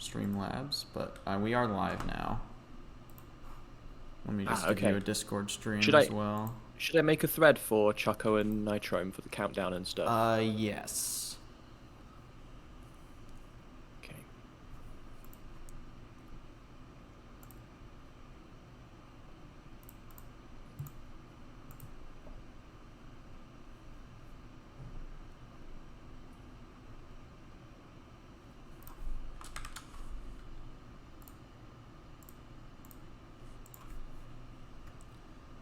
Streamlabs, but we are live now. Let me just give you a Discord stream as well. Should I make a thread for Choco and Nitrome for the countdown and stuff? Yes. Okay.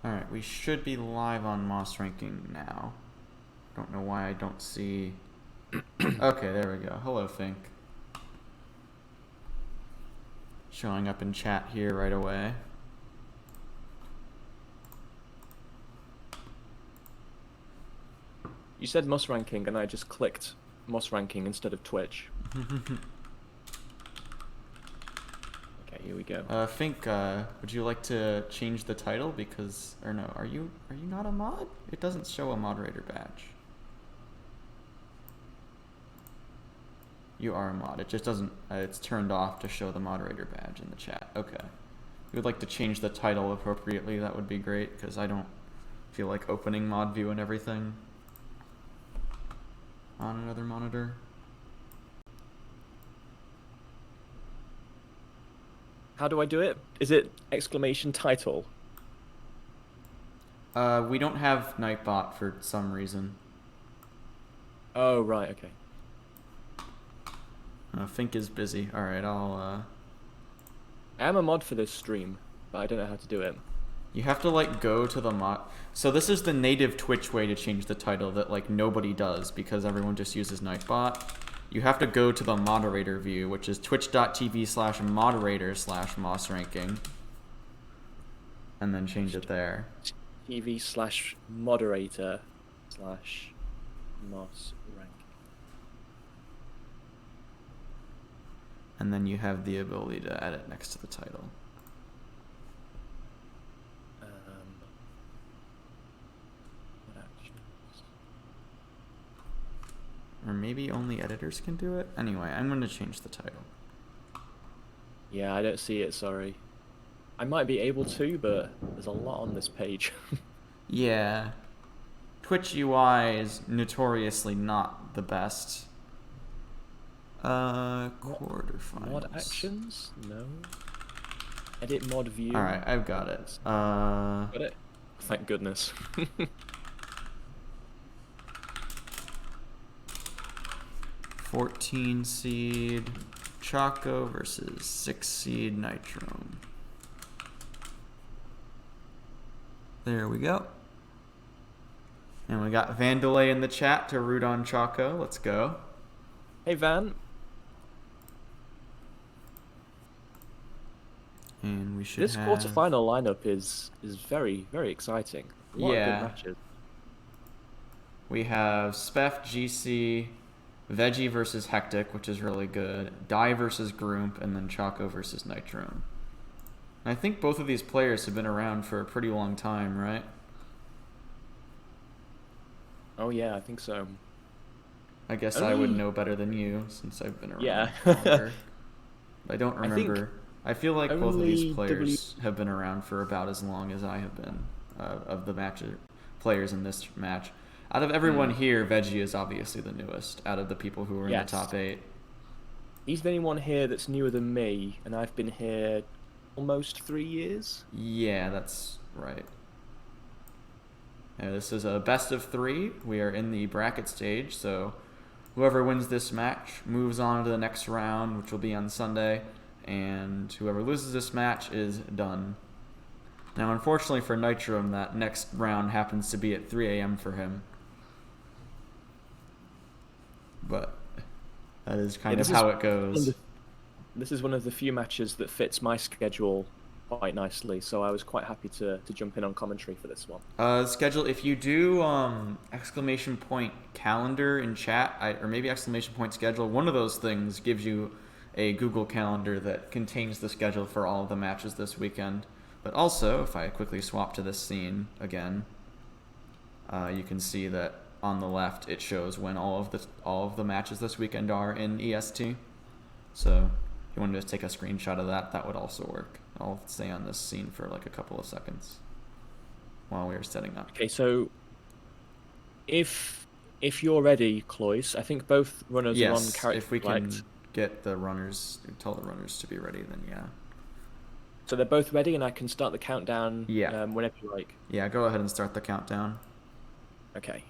Alright, we should be live on Moss Ranking now. Don't know why I don't see... Okay, there we go. Hello, Fink. Showing up in chat here right away. You said Moss Ranking and I just clicked Moss Ranking instead of Twitch. Okay, here we go. Fink, would you like to change the title? Because, or no, are you not a mod? It doesn't show a moderator badge. You are a mod. It just doesn't, it's turned off to show the moderator badge in the chat. Okay. If you would like to change the title appropriately, that would be great, because I don't feel like opening mod view and everything on another monitor. How do I do it? Is it exclamation title? We don't have Nightbot for some reason. Oh, right, okay. Fink is busy. Alright, I'll... I am a mod for this stream, but I don't know how to do it. You have to, like, go to the mod... So this is the native Twitch way to change the title that, like, nobody does because everyone just uses Nightbot. You have to go to the moderator view, which is twitch.tv/moderator/mossranking. And then change it there. TV/moderator/mossranking. And then you have the ability to edit next to the title. What actions? Or maybe only editors can do it? Anyway, I'm going to change the title. Yeah, I don't see it, sorry. I might be able to, but there's a lot on this page. Yeah. Twitch UI is notoriously not the best. Quarterfinals. Mod actions? No. Edit mod view. Alright, I've got it. Got it? Thank goodness. 14 seed Choco versus 6 seed Nitrome. There we go. And we got Vandalay in the chat to root on Choco. Let's go. Hey, Van. And we should This quarterfinal lineup is very, very exciting. A lot of good matches. We have Spef, GC, Veggie versus Hectic, which is really good. Die versus Groomp, and then Choco versus Nitrome. I think both of these players have been around for a pretty long time, right? Oh yeah, I think so. I guess I would know better than you, since I've been around longer. I don't remember. I feel like both of these players have been around for about as long as I have been, of the players in this match. Out of everyone here, Veggie is obviously the newest, out of the people who are in the top 8. He's the only one here that's newer than me, and I've been here almost 3 years. Yeah, that's right. This is a best of 3. We are in the bracket stage, so whoever wins this match moves on to the next round, which will be on Sunday. And whoever loses this match is done. Now, unfortunately for Nitrome, that next round happens to be at 3 a.m. for him. But that is kind of how it goes. This is one of the few matches that fits my schedule quite nicely, so I was quite happy to jump in on commentary for this one. Schedule, if you do exclamation point calendar in chat, or maybe exclamation point schedule, one of those things gives you a Google Calendar that contains the schedule for all of the matches this weekend. But also, if I quickly swap to this scene again, you can see that on the left it shows when all of the matches this weekend are in EST. So If you want to just take a screenshot of that, that would also work. I'll stay on this scene for like a couple of seconds while we are setting up. Okay, so if you're ready, Cloyce, I think both runners are on Yes, character if we select. can get the runners, tell the runners to be ready, then yeah. So they're both ready, and I can start the countdown whenever you like. Yeah, go ahead and start the countdown. Okay.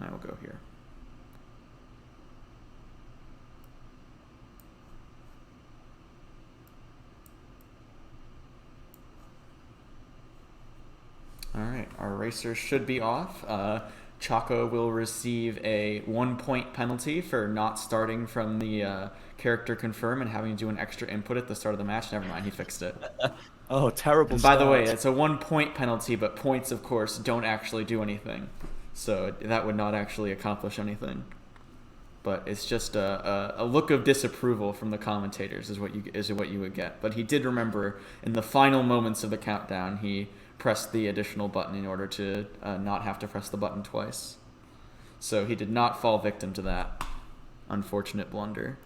I will go here. All right, our racers should be off. Choco will receive a 1-point penalty for not starting from the character confirm and having to do an extra input at the start of the match. Never mind, he fixed it. Oh, terrible And by start. the way, it's a 1-point penalty, but points, of course, don't actually do anything. So that would not actually accomplish anything. But it's just a look of disapproval from the commentators is what you would get. But he did remember in the final moments of the countdown, he pressed the additional button in order to not have to press the button twice. So he did not fall victim to that unfortunate blunder.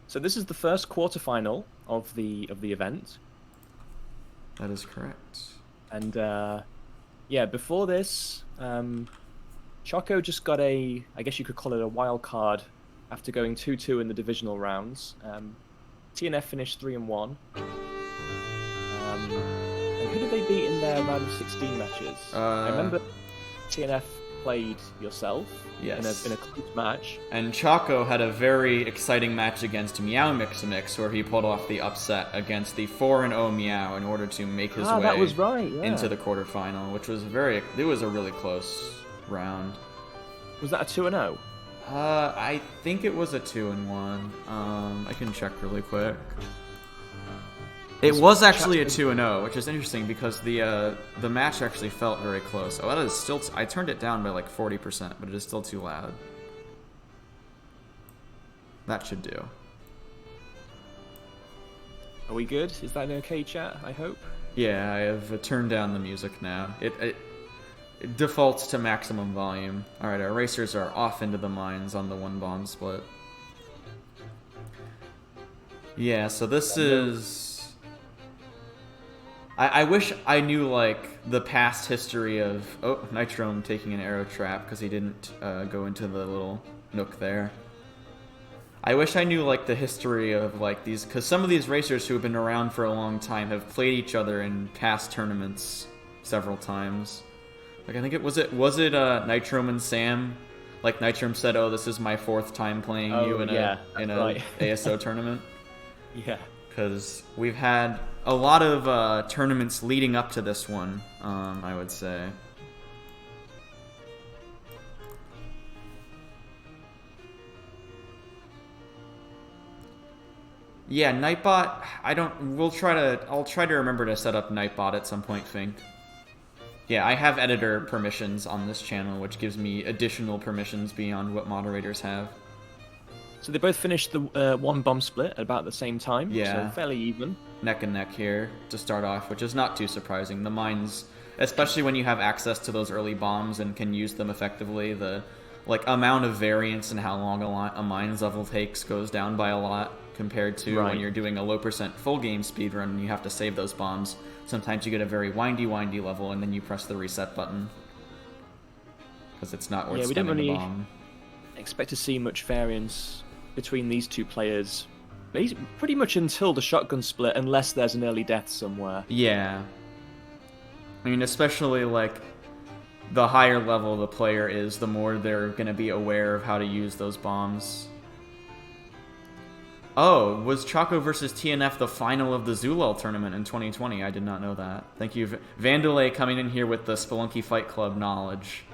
So this is the first quarterfinal of the event. That is correct. And yeah, before this, Choco just got I guess you could call it a wild card after going 2-2 in the divisional rounds. TNF finished 3-1. And who did they beat in their round of 16 matches? I remember TNF played yourself yes. in a close match. And Choco had a very exciting match against Meow Mix Mix where he pulled off the upset against the 4-0 Meow in order to make his way that was right, yeah. into the quarterfinal, which was it was a really close round. Was that a 2-0? I think it was a 2-1. I can check really quick. It was actually a 2-0, which is interesting because the match actually felt very close. Oh, that is still. I turned it down by like 40%, but it is still too loud. That should do. Are we good? Is that an okay chat? I hope. Yeah, I have turned down the music now. It defaults to maximum volume. All right, our racers are off into the mines on the 1-bomb split. Yeah, so this is. I wish I knew, like, the past history of... Oh, Nitrome taking an arrow trap because he didn't go into the little nook there. I wish I knew, like, the history of, like, these... Because some of these racers who have been around for a long time have played each other in past tournaments several times. Like, I think was it Nitrome and Sam? Like, Nitrome said, oh, this is my 4th time playing you in a right. ASO tournament. Yeah. Because we've had a lot of tournaments leading up to this one, I would say. Yeah, Nightbot. I'll try to remember to set up Nightbot at some point, Fink. Yeah, I have editor permissions on this channel, which gives me additional permissions beyond what moderators have. So they both finished the 1-bomb split at about the same time, yeah. So fairly even. Neck and neck here to start off, which is not too surprising. The mines, especially when you have access to those early bombs and can use them effectively, the amount of variance and how long a mines level takes goes down by a lot compared to when you're doing a low % full game speedrun and you have to save those bombs. Sometimes you get a very windy level and then you press the reset button because it's not worth spending the bomb. Expect to see much variance between these two players pretty much until the shotgun split, unless there's an early death somewhere. Yeah. I mean, especially, like, the higher level the player is, the more they're going to be aware of how to use those bombs. Oh, was Choco versus TNF the final of the Zulel tournament in 2020? I did not know that. Thank you, Vandalay, coming in here with the Spelunky Fight Club knowledge.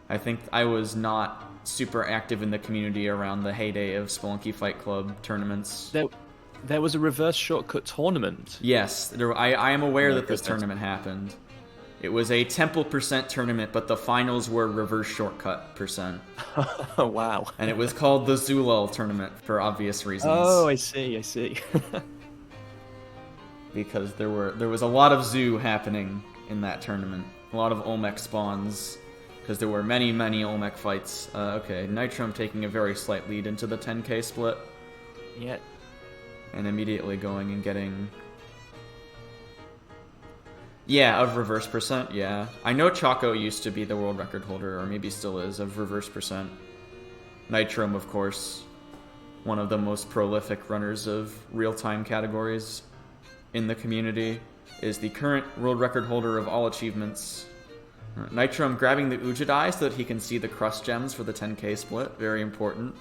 I think I was not super active in the community around the heyday of Spelunky Fight Club tournaments. There was a reverse shortcut tournament. Yes, I am aware that this tournament happened. It was a Temple % tournament, but the finals were reverse shortcut %. Oh, wow. And it was called the Zulel tournament for obvious reasons. Oh, I see. Because there was a lot of zoo happening in that tournament. A lot of Olmec spawns because there were many, many Olmec fights. Okay, Nitrome taking a very slight lead into the 10k split. Yeah. And immediately going and getting... Yeah, of reverse percent, yeah. I know Choco used to be the world record holder, or maybe still is, of reverse percent. Nitrome, of course, one of the most prolific runners of real-time categories in the community, is the current world record holder of all achievements. Nitrome grabbing the Ujidai so that he can see the crust gems for the 10k split. Very important.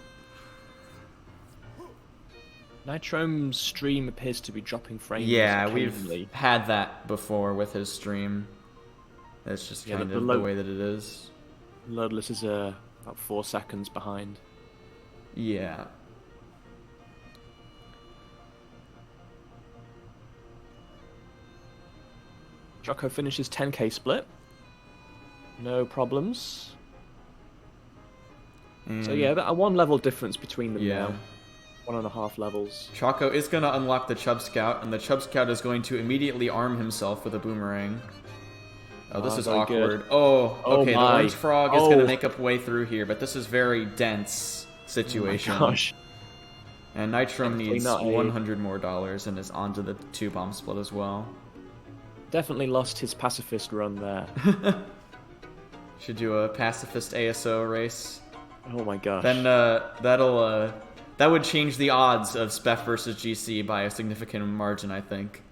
Nitrome's stream appears to be dropping frames. Yeah, occasionally. we've had that before with his stream. It's just kind of the way that it is. Loadless is about 4 seconds behind. Yeah. Choco finishes 10k split. No problems. So yeah, a 1 level difference between them now. 1.5 levels. Choco is going to unlock the Chub Scout, and the Chub Scout is going to immediately arm himself with a boomerang. Oh, this is awkward. Good. Oh, okay, the Orange Frog is going to make up way through here, but this is very dense situation. Oh my gosh. And Nitrome needs $100 more and is onto the 2-bomb split as well. Definitely lost his pacifist run there. Should do a pacifist ASO race. Oh my gosh. Then that would change the odds of Spef versus GC by a significant margin, I think.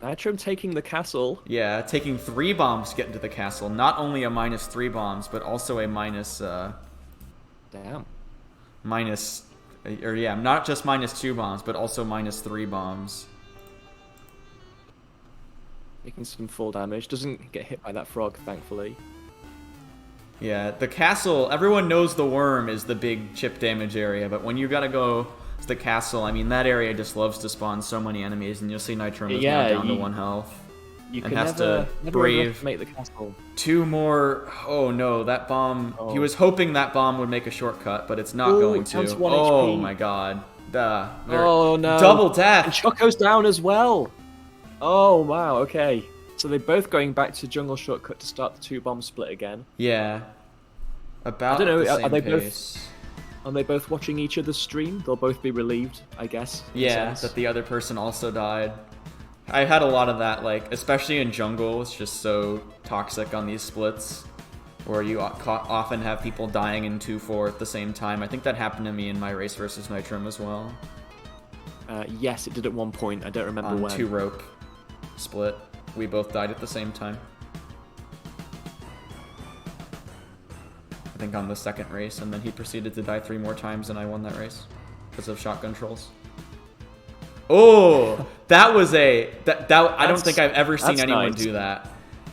Nitrome taking the castle. Yeah, taking 3 bombs to get into the castle. Not only a -3 bombs, but also a minus... Damn. Minus... Or yeah, not just -2 bombs, but also -3 bombs. Taking some full damage. Doesn't get hit by that frog, thankfully. Yeah, the castle, everyone knows the worm is the big chip damage area, but when you gotta go to the castle, I mean, that area just loves to spawn so many enemies, and you'll see Nitrome is now down to 1 health. You and can has to brave make the castle. 2 more. Oh no, that bomb. Oh. He was hoping that bomb would make a shortcut, but it's not going to. Oh my god. Oh no. Double death. And Choco's down as well. Oh wow, okay. So they're both going back to jungle shortcut to start the 2-bomb split again. Yeah. About I don't know, the same are they pace. Are they both watching each other's stream? They'll both be relieved, I guess. Yeah, that the other person also died. I had a lot of that, like, especially in jungle, it's just so toxic on these splits, where you often have people dying in 2-4 at the same time. I think that happened to me in my race versus Nitrome as well. Yes, it did at one point. I don't remember when. On 2-rope split. We both died at the same time. I think on the second race, and then he proceeded to die 3 more times, and I won that race because of shotgun trolls. Oh, that was I don't think I've ever seen anyone do that.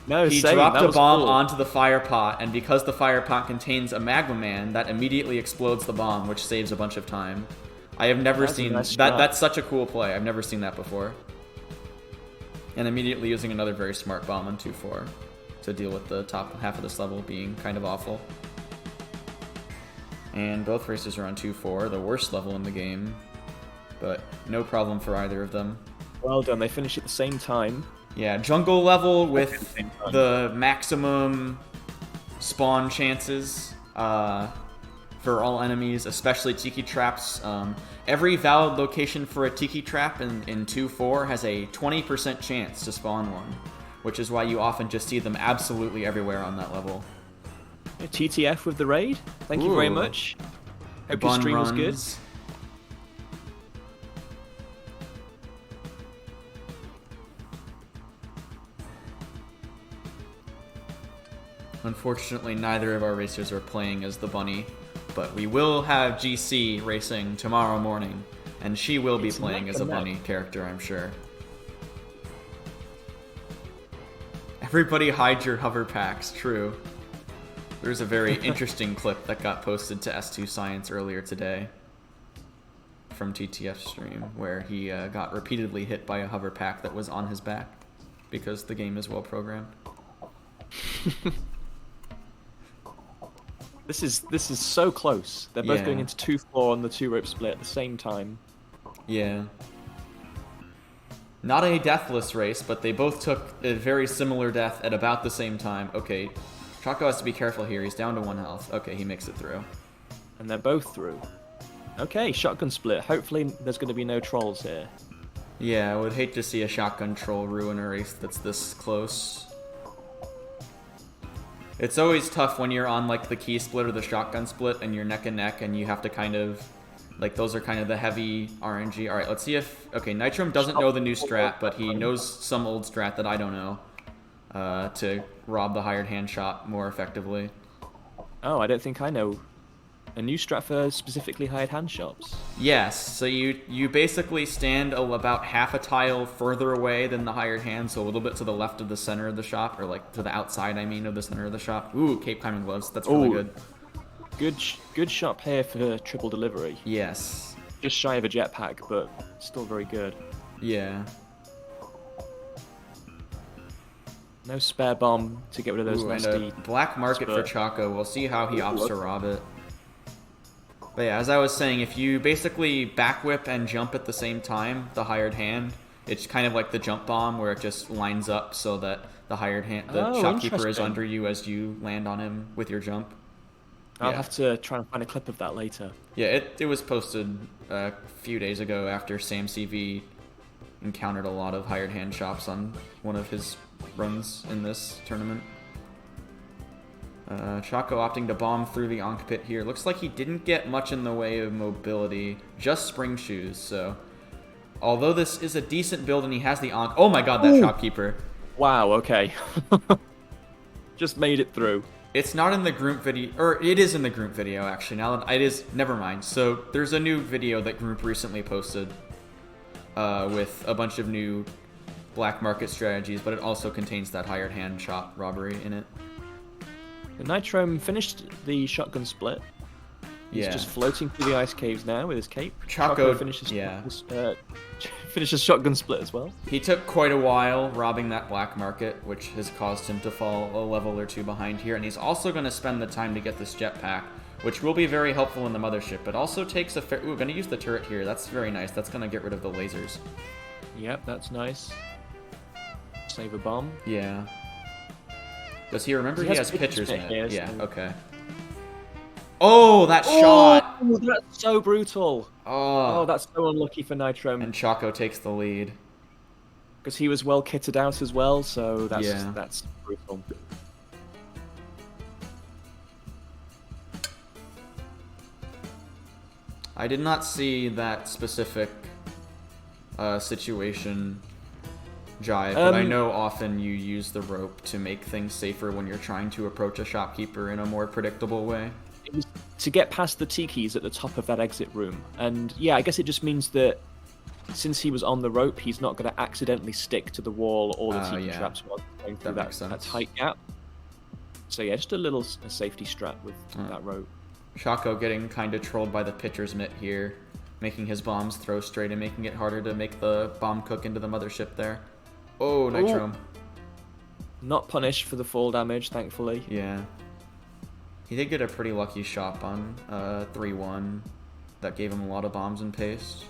No, he dropped a bomb onto the fire pot, and because the fire pot contains a magma man, that immediately explodes the bomb, which saves a bunch of time. I have never seen that. That's such a cool play. I've never seen that before. And immediately using another very smart bomb on 2-4 to deal with the top half of this level being kind of awful. And both races are on 2-4, the worst level in the game, but no problem for either of them. Well done, they finish at the same time. Yeah, jungle level with the maximum spawn chances for all enemies, especially tiki traps. Every valid location for a tiki trap in 2-4 has a 20% chance to spawn one, which is why you often just see them absolutely everywhere on that level. TTF with the raid. Thank you very much. Hope your stream was good. Unfortunately, neither of our racers are playing as the bunny, but we will have GC racing tomorrow morning, and she will be playing as a bunny character, I'm sure. Everybody hide your hover packs, true. There's a very interesting clip that got posted to S2 Science earlier today from TTF's stream, where he got repeatedly hit by a hover pack that was on his back because the game is well programmed. This is so close. They're both going into 2-4 on the 2-rope split at the same time. Yeah. Not a deathless race, but they both took a very similar death at about the same time. Okay. Choco has to be careful here. He's down to 1 health. Okay, he makes it through. And they're both through. Okay, shotgun split. Hopefully there's going to be no trolls here. Yeah, I would hate to see a shotgun troll ruin a race that's this close. It's always tough when you're on like the key split or the shotgun split and you're neck and neck and you have to kind of, like those are kind of the heavy RNG. Alright, let's see if, okay, Nitrome doesn't know the new strat, but he knows some old strat that I don't know to rob the hired hand shot more effectively. Oh, I don't think I know. A new strat for specifically hired hand shops. Yes, so you basically stand about half a tile further away than the hired hand, so a little bit to the left of the center of the shop, or like to the outside, I mean, of the center of the shop. Ooh, Cape climbing gloves, that's really good. Good shop here for triple delivery. Yes. Just shy of a jetpack, but still very good. Yeah. No spare bomb to get rid of those nasty... And a black market for Choco. We'll see how he opts to rob it. But yeah, as I was saying, if you basically back whip and jump at the same time, the hired hand, it's kind of like the jump bomb where it just lines up so that the hired hand, the shopkeeper is under you as you land on him with your jump. I'll have to try and find a clip of that later. Yeah, it was posted a few days ago after Sam CV encountered a lot of hired hand shops on one of his runs in this tournament. Choco opting to bomb through the Ankh pit here. Looks like he didn't get much in the way of mobility, just spring shoes, so... Although this is a decent build and he has the Ankh... Oh my god, that shopkeeper. Wow, okay. Just made it through. It's not in the group video, or it is in the group video, actually. Now that it is, never mind. So, there's a new video that group recently posted with a bunch of new black market strategies, but it also contains that hired hand shop robbery in it. The Nitrome finished the shotgun split. He's just floating through the ice caves now with his cape. Choco finishes shotgun split as well. He took quite a while robbing that black market, which has caused him to fall a level or two behind here. And he's also going to spend the time to get this jetpack, which will be very helpful in the mothership, but also takes a fair... Ooh, going to use the turret here. That's very nice. That's going to get rid of the lasers. Yep, that's nice. Save a bomb. Yeah. Does he remember he has pitchers in it? Yeah, okay. Oh, that shot! Oh, that's so brutal. Oh, that's so unlucky for Nitrome. And Choco takes the lead. Because he was well kitted out as well, so that's brutal. I did not see that specific situation, Jive, but I know often you use the rope to make things safer when you're trying to approach a shopkeeper in a more predictable way. It was to get past the tikis at the top of that exit room. And yeah, I guess it just means that since he was on the rope, he's not going to accidentally stick to the wall or the tiki traps while going through that tight gap. So yeah, just a safety strat with that rope. Choco getting kind of trolled by the pitcher's mitt here, making his bombs throw straight and making it harder to make the bomb cook into the mothership there. Oh, Nitrome. Not punished for the fall damage, thankfully. Yeah. He did get a pretty lucky shot on 3-1 that gave him a lot of bombs and paste.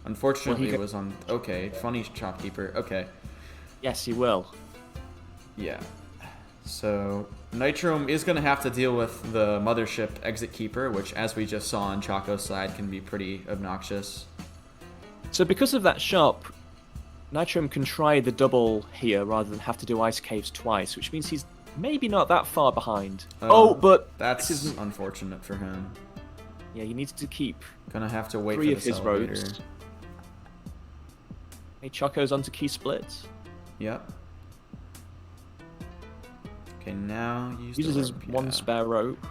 Unfortunately, it was on... Okay, funny shopkeeper. Okay. Yes, he will. Yeah. So, Nitrome is going to have to deal with the mothership exit keeper, which, as we just saw on Choco's side, can be pretty obnoxious. So because of that shop, Nitrome can try the double here rather than have to do ice caves twice, which means he's maybe not that far behind. But that's unfortunate for him. Yeah, he needs to keep gonna have to wait three for of his roads. Hey, Choco's onto key splits. Yep. Okay, now uses his one spare rope.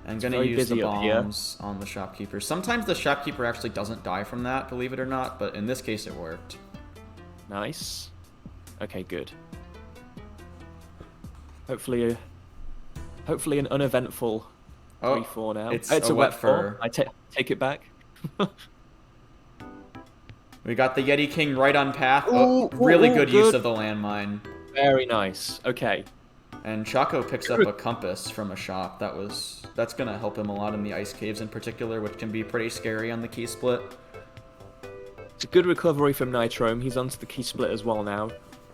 I'm gonna use the bombs on the shopkeeper. Sometimes the shopkeeper actually doesn't die from that, believe it or not, but in this case it worked. Nice. Okay, good. Hopefully an uneventful 3-4 now. It's a wet fur. I take it back. We got the Yeti King right on path. Really good use of the landmine. Very nice. Okay. And Choco picks up a compass from a shop. That's gonna help him a lot in the ice caves in particular, which can be pretty scary on the key split. It's a good recovery from Nitrome. He's onto the key split as well now.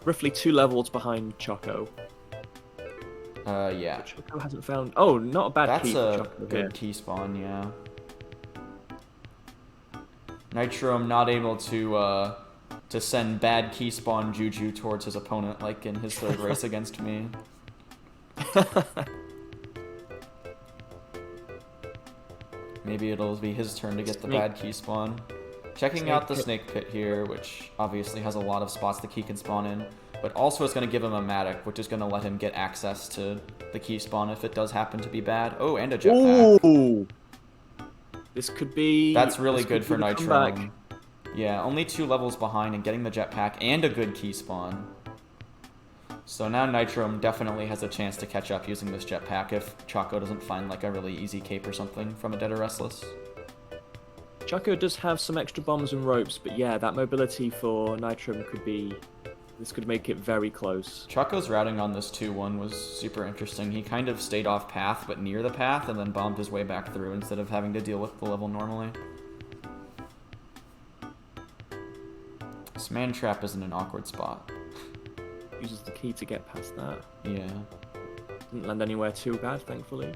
Roughly 2 levels behind Choco. Yeah. Choco hasn't found... Oh, not a bad That's key for a Choco good here. key spawn, yeah. Nitrome not able to send bad key spawn juju towards his opponent like in his third race against me. Maybe it'll be his turn to get the bad key spawn. Checking out the snake pit here, which obviously has a lot of spots the key can spawn in, but also it's going to give him a Matic, which is going to let him get access to the key spawn if it does happen to be bad. Oh, and a jetpack. Ooh! This could be... That's really good for Nitrome. Nitrome. Yeah, only 2 levels behind and getting the jetpack and a good key spawn. So now Nitrome definitely has a chance to catch up using this jetpack if Choco doesn't find like a really easy cape or something from a Dead or Restless. Choco does have some extra bombs and ropes, but yeah, that mobility for Nitrome could be... This could make it very close. Choco's routing on this 2-1 was super interesting. He kind of stayed off path, but near the path, and then bombed his way back through instead of having to deal with the level normally. This man trap is in an awkward spot. Uses the key to get past that. Yeah. Didn't land anywhere too bad, thankfully.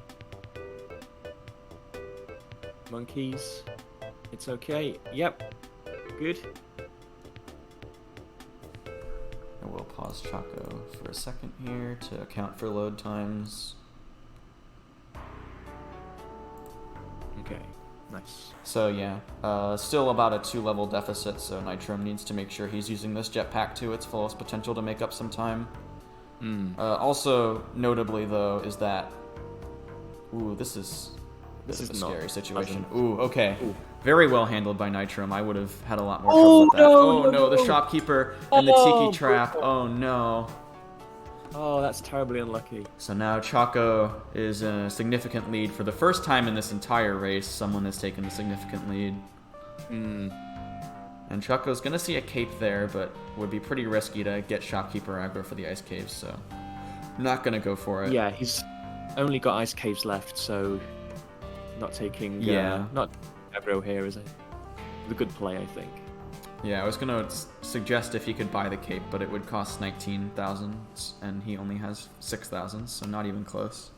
Monkeys. It's okay. Yep. Good. I will pause Choco for a second here to account for load times. Okay. Nice. So yeah, still about a 2-level deficit, so Nitrome needs to make sure he's using this jetpack to its fullest potential to make up some time. Also, notably though, is that... Ooh, this is a scary situation. Ooh, okay. Ooh. Very well handled by Nitrome. I would have had a lot more trouble with that. Oh no, the shopkeeper and the tiki trap. Oh no. Oh, that's terribly unlucky. So now Choco is in a significant lead. For the first time in this entire race, someone has taken a significant lead. And Choco's going to see a cape there, but would be pretty risky to get shopkeeper aggro for the ice caves, so not going to go for it. Yeah, he's only got ice caves left, so not taking... not aggro here is a good play, I think. Yeah, I was going to suggest if he could buy the cape, but it would cost 19,000, and he only has 6,000, so not even close.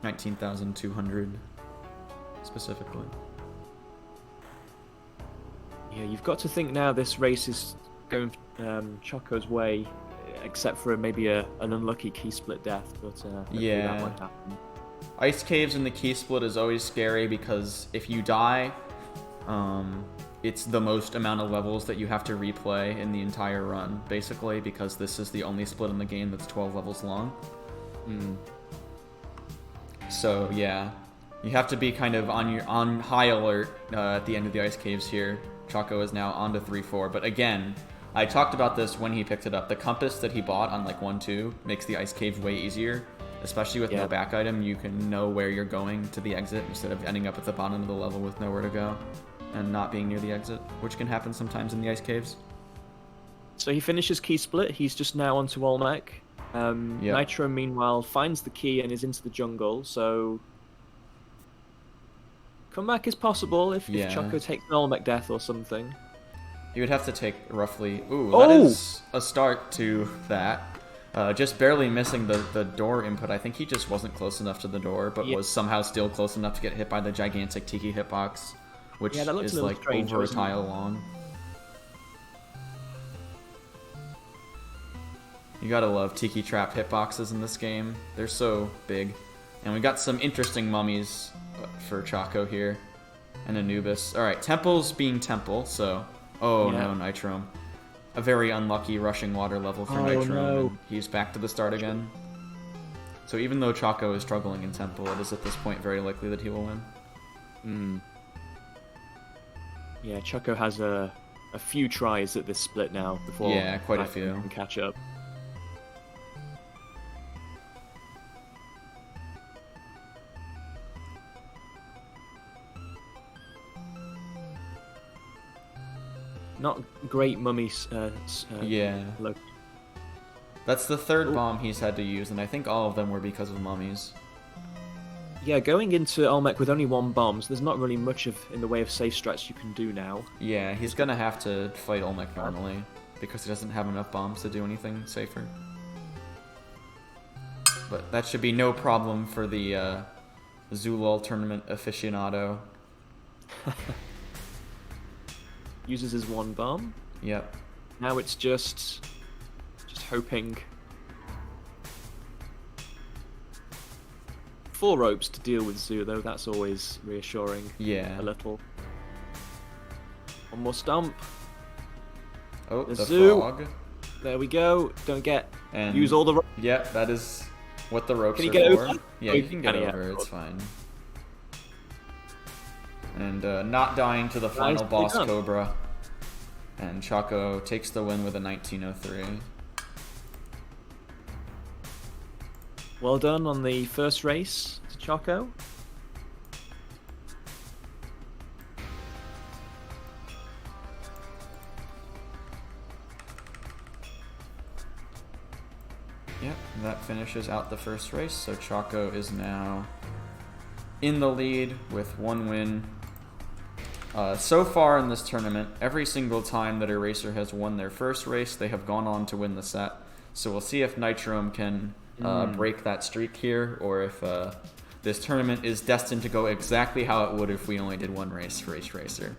19,200 specifically. Yeah, you've got to think now this race is going Choco's way, except for maybe an unlucky key split death, but yeah, that might happen. Ice caves in the key split is always scary because if you die, it's the most amount of levels that you have to replay in the entire run, basically, because this is the only split in the game that's 12 levels long. So yeah, you have to be kind of on high alert at the end of the ice caves here. Choco is now on to 3-4, but again, I talked about this when he picked it up. The compass that he bought on like 1-2 makes the ice cave way easier. Especially with no back item, you can know where you're going to the exit instead of ending up at the bottom of the level with nowhere to go and not being near the exit, which can happen sometimes in the ice caves. So he finishes key split. He's just now onto Olmec. Nitrome, meanwhile, finds the key and is into the jungle, so comeback is possible if Choco takes an Olmec death or something. He would have to take roughly... Ooh, that is a start to that. Just barely missing the door input. I think he just wasn't close enough to the door, but was somehow still close enough to get hit by the gigantic Tiki hitbox, which is like strange, over a tile long. You gotta love Tiki Trap hitboxes in this game. They're so big. And we got some interesting mummies for Choco here. And Anubis. Alright, Temple's being Temple, so... Oh no, Nitrome. A very unlucky rushing water level for Nitrome. No. And he's back to the start again. So even though Choco is struggling in Temple, it is at this point very likely that he will win. Yeah, Choco has a few tries at this split now before quite a few can catch up. Not great mummies. Look. That's the third bomb he's had to use, and I think all of them were because of mummies. Yeah, going into Olmec with only one bomb, so there's not really much in the way of safe strats you can do now. Yeah, he's gonna have to fight Olmec normally. because he doesn't have enough bombs to do anything safer. But that should be no problem for the Zulol tournament aficionado. Uses his one bomb. Yep. Now it's just hoping. 4 ropes to deal with Zoo, though. That's always reassuring. Yeah. A little. One more stomp. Oh, the Zoo. frog. There we go. Don't get. And Use all the ropes. Yep, that is what the ropes Can he are get for. over? Yeah, Oh, you can get yeah. over. It's fine. And not dying to the final Nicely boss done. Cobra. And Choco takes the win with a 1903. Well done on the first race to Choco. Yep, that finishes out the first race. So Choco is now in the lead with 1 win. So far in this tournament, every single time that a racer has won their first race, they have gone on to win the set. So we'll see if Nitrome can break that streak here, or if this tournament is destined to go exactly how it would if we only did 1 race for each racer.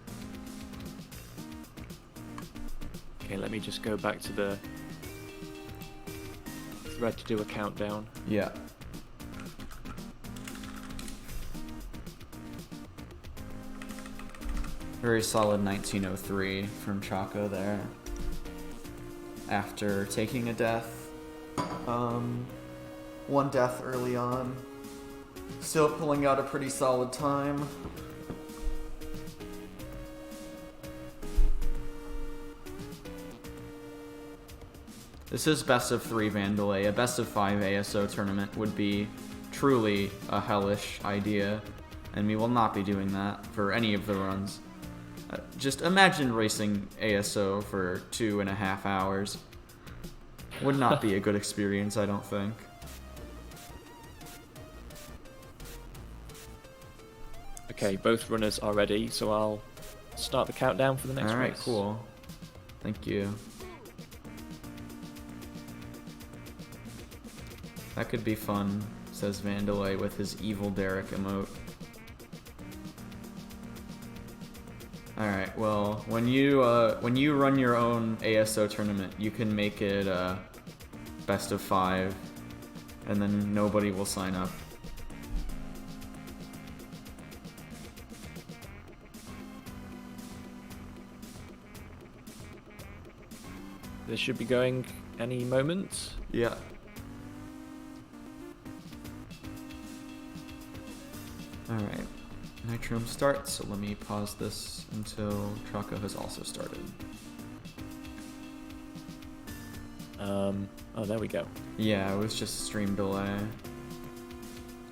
Okay, let me just go back to the thread to do a countdown. Yeah. Very solid 1903 from Choco there. After taking a death. 1 death early on. Still pulling out a pretty solid time. This is best of 3 Vandalay. A best of 5 ASO tournament would be truly a hellish idea, and we will not be doing that for any of the runs. Just imagine racing ASO for 2.5 hours. Would not be a good experience, I don't think. Okay, both runners are ready, so I'll start the countdown for the next Alright, race. cool. Thank you. That could be fun, says Vandalay with his evil Derek emote. Alright, well, when you run your own ASO tournament, you can make it best of 5, and then nobody will sign up. This should be going any moment. Yeah. Alright. Nitrome starts, so let me pause this until Choco has also started. Oh, there we go. Yeah, it was just stream delay.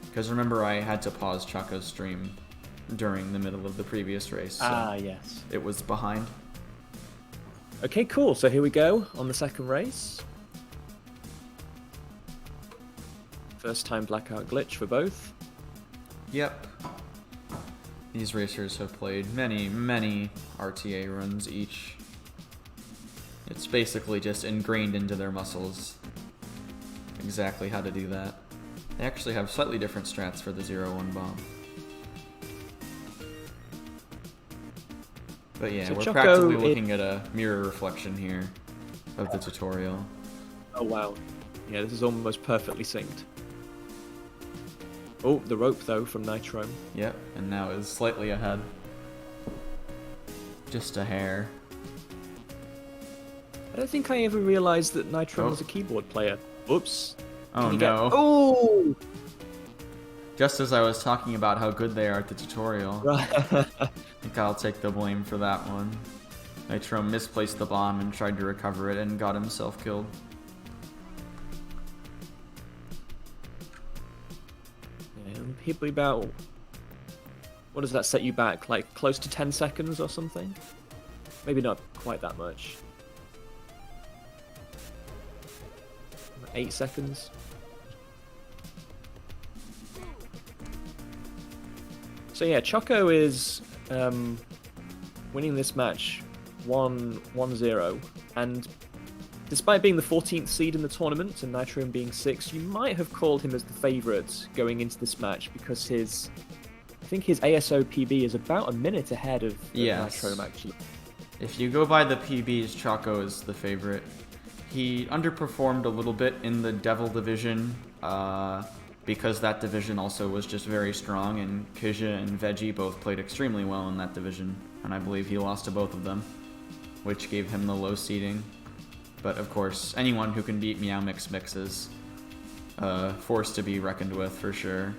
Because remember, I had to pause Choco's stream during the middle of the previous race. So Yes. it was behind. Okay, cool. So here we go on the second race. First time blackout glitch for both. Yep. These racers have played many, many RTA runs each. It's basically just ingrained into their muscles exactly how to do that. They actually have slightly different strats for the 0-1 bomb. But yeah, So we're Choco practically looking at a mirror reflection here of the tutorial. Oh, wow. Yeah, this is almost perfectly synced. Oh, the rope, though, from Nitrome. Yep, and now is slightly ahead. Just a hair. I don't think I ever realized that Nitrome was a keyboard player. Oops. Oh Can you no. Oh! Just as I was talking about how good they are at the tutorial. Right. I think I'll take the blame for that one. Nitrome misplaced the bomb and tried to recover it and got himself killed. Yeah, probably about... What does that set you back? Like close to 10 seconds or something? Maybe not quite that much. 8 seconds. So yeah, Choco is winning this match 1-0, and despite being the 14th seed in the tournament and Nitrome being 6th, you might have called him as the favourite going into this match because I think his ASO PB is about a minute ahead of Nitrome, actually. If you go by the PBs, Choco is the favorite. He underperformed a little bit in the Devil division because that division also was just very strong, and Kija and Veggie both played extremely well in that division, and I believe he lost to both of them, which gave him the low seeding. But of course, anyone who can beat Meow Mix Mix is forced to be reckoned with for sure.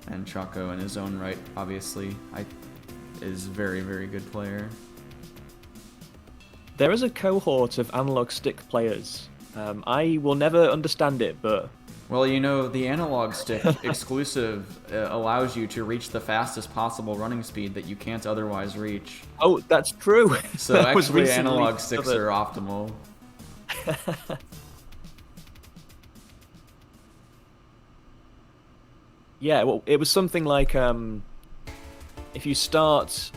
And Choco in his own right, obviously, is a very, very good player. There is a cohort of analog stick players. I will never understand it, but... Well, you know, the analog stick exclusive allows you to reach the fastest possible running speed that you can't otherwise reach. Oh, that's true. So actually, analog sticks are optimal. Yeah, well, it was something like if you start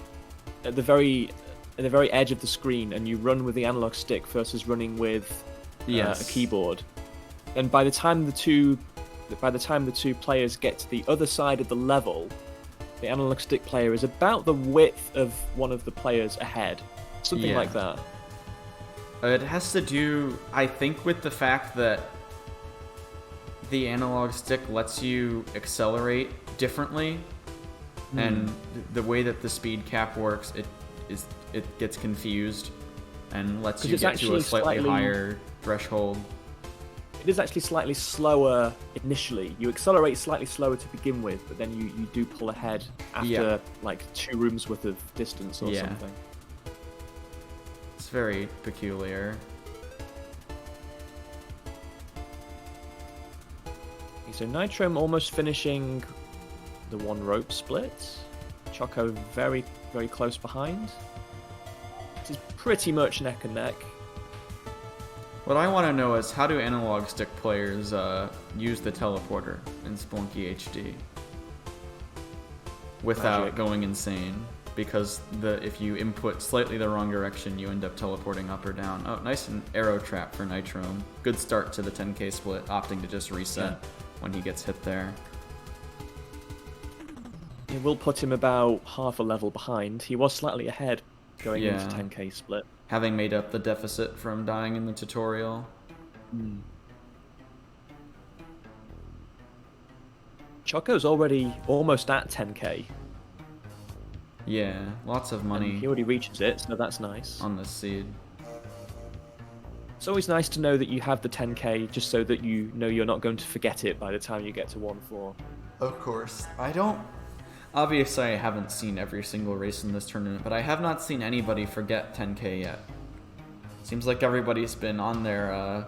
at the very edge of the screen and you run with the analog stick versus running with a keyboard, and by the time the two players get to the other side of the level, the analog stick player is about the width of one of the players ahead, something like that. It has to do, I think, with the fact that the analog stick lets you accelerate differently, and the way that the speed cap works, it gets confused and lets you get to a slightly higher threshold. It is actually slightly slower initially. You accelerate slightly slower to begin with, but then you do pull ahead after like 2 rooms worth of distance or something. It's very peculiar. So Nitrome almost finishing the 1 rope split. Choco very, very close behind. This is pretty much neck and neck. What I want to know is, how do analog stick players use the teleporter in Spelunky HD without going insane? Because if you input slightly the wrong direction, you end up teleporting up or down. Oh, nice and arrow trap for Nitrome. Good start to the 10k split, opting to just reset when he gets hit there. It will put him about half a level behind. He was slightly ahead going into 10k split. Having made up the deficit from dying in the tutorial. Choco's already almost at 10k. Yeah, lots of money. And he already reaches it, so that's nice. On this seed. It's always nice to know that you have the 10k, just so that you know you're not going to forget it by the time you get to 1-4. Of course. Obviously, I haven't seen every single race in this tournament, but I have not seen anybody forget 10k yet. Seems like everybody's been on their,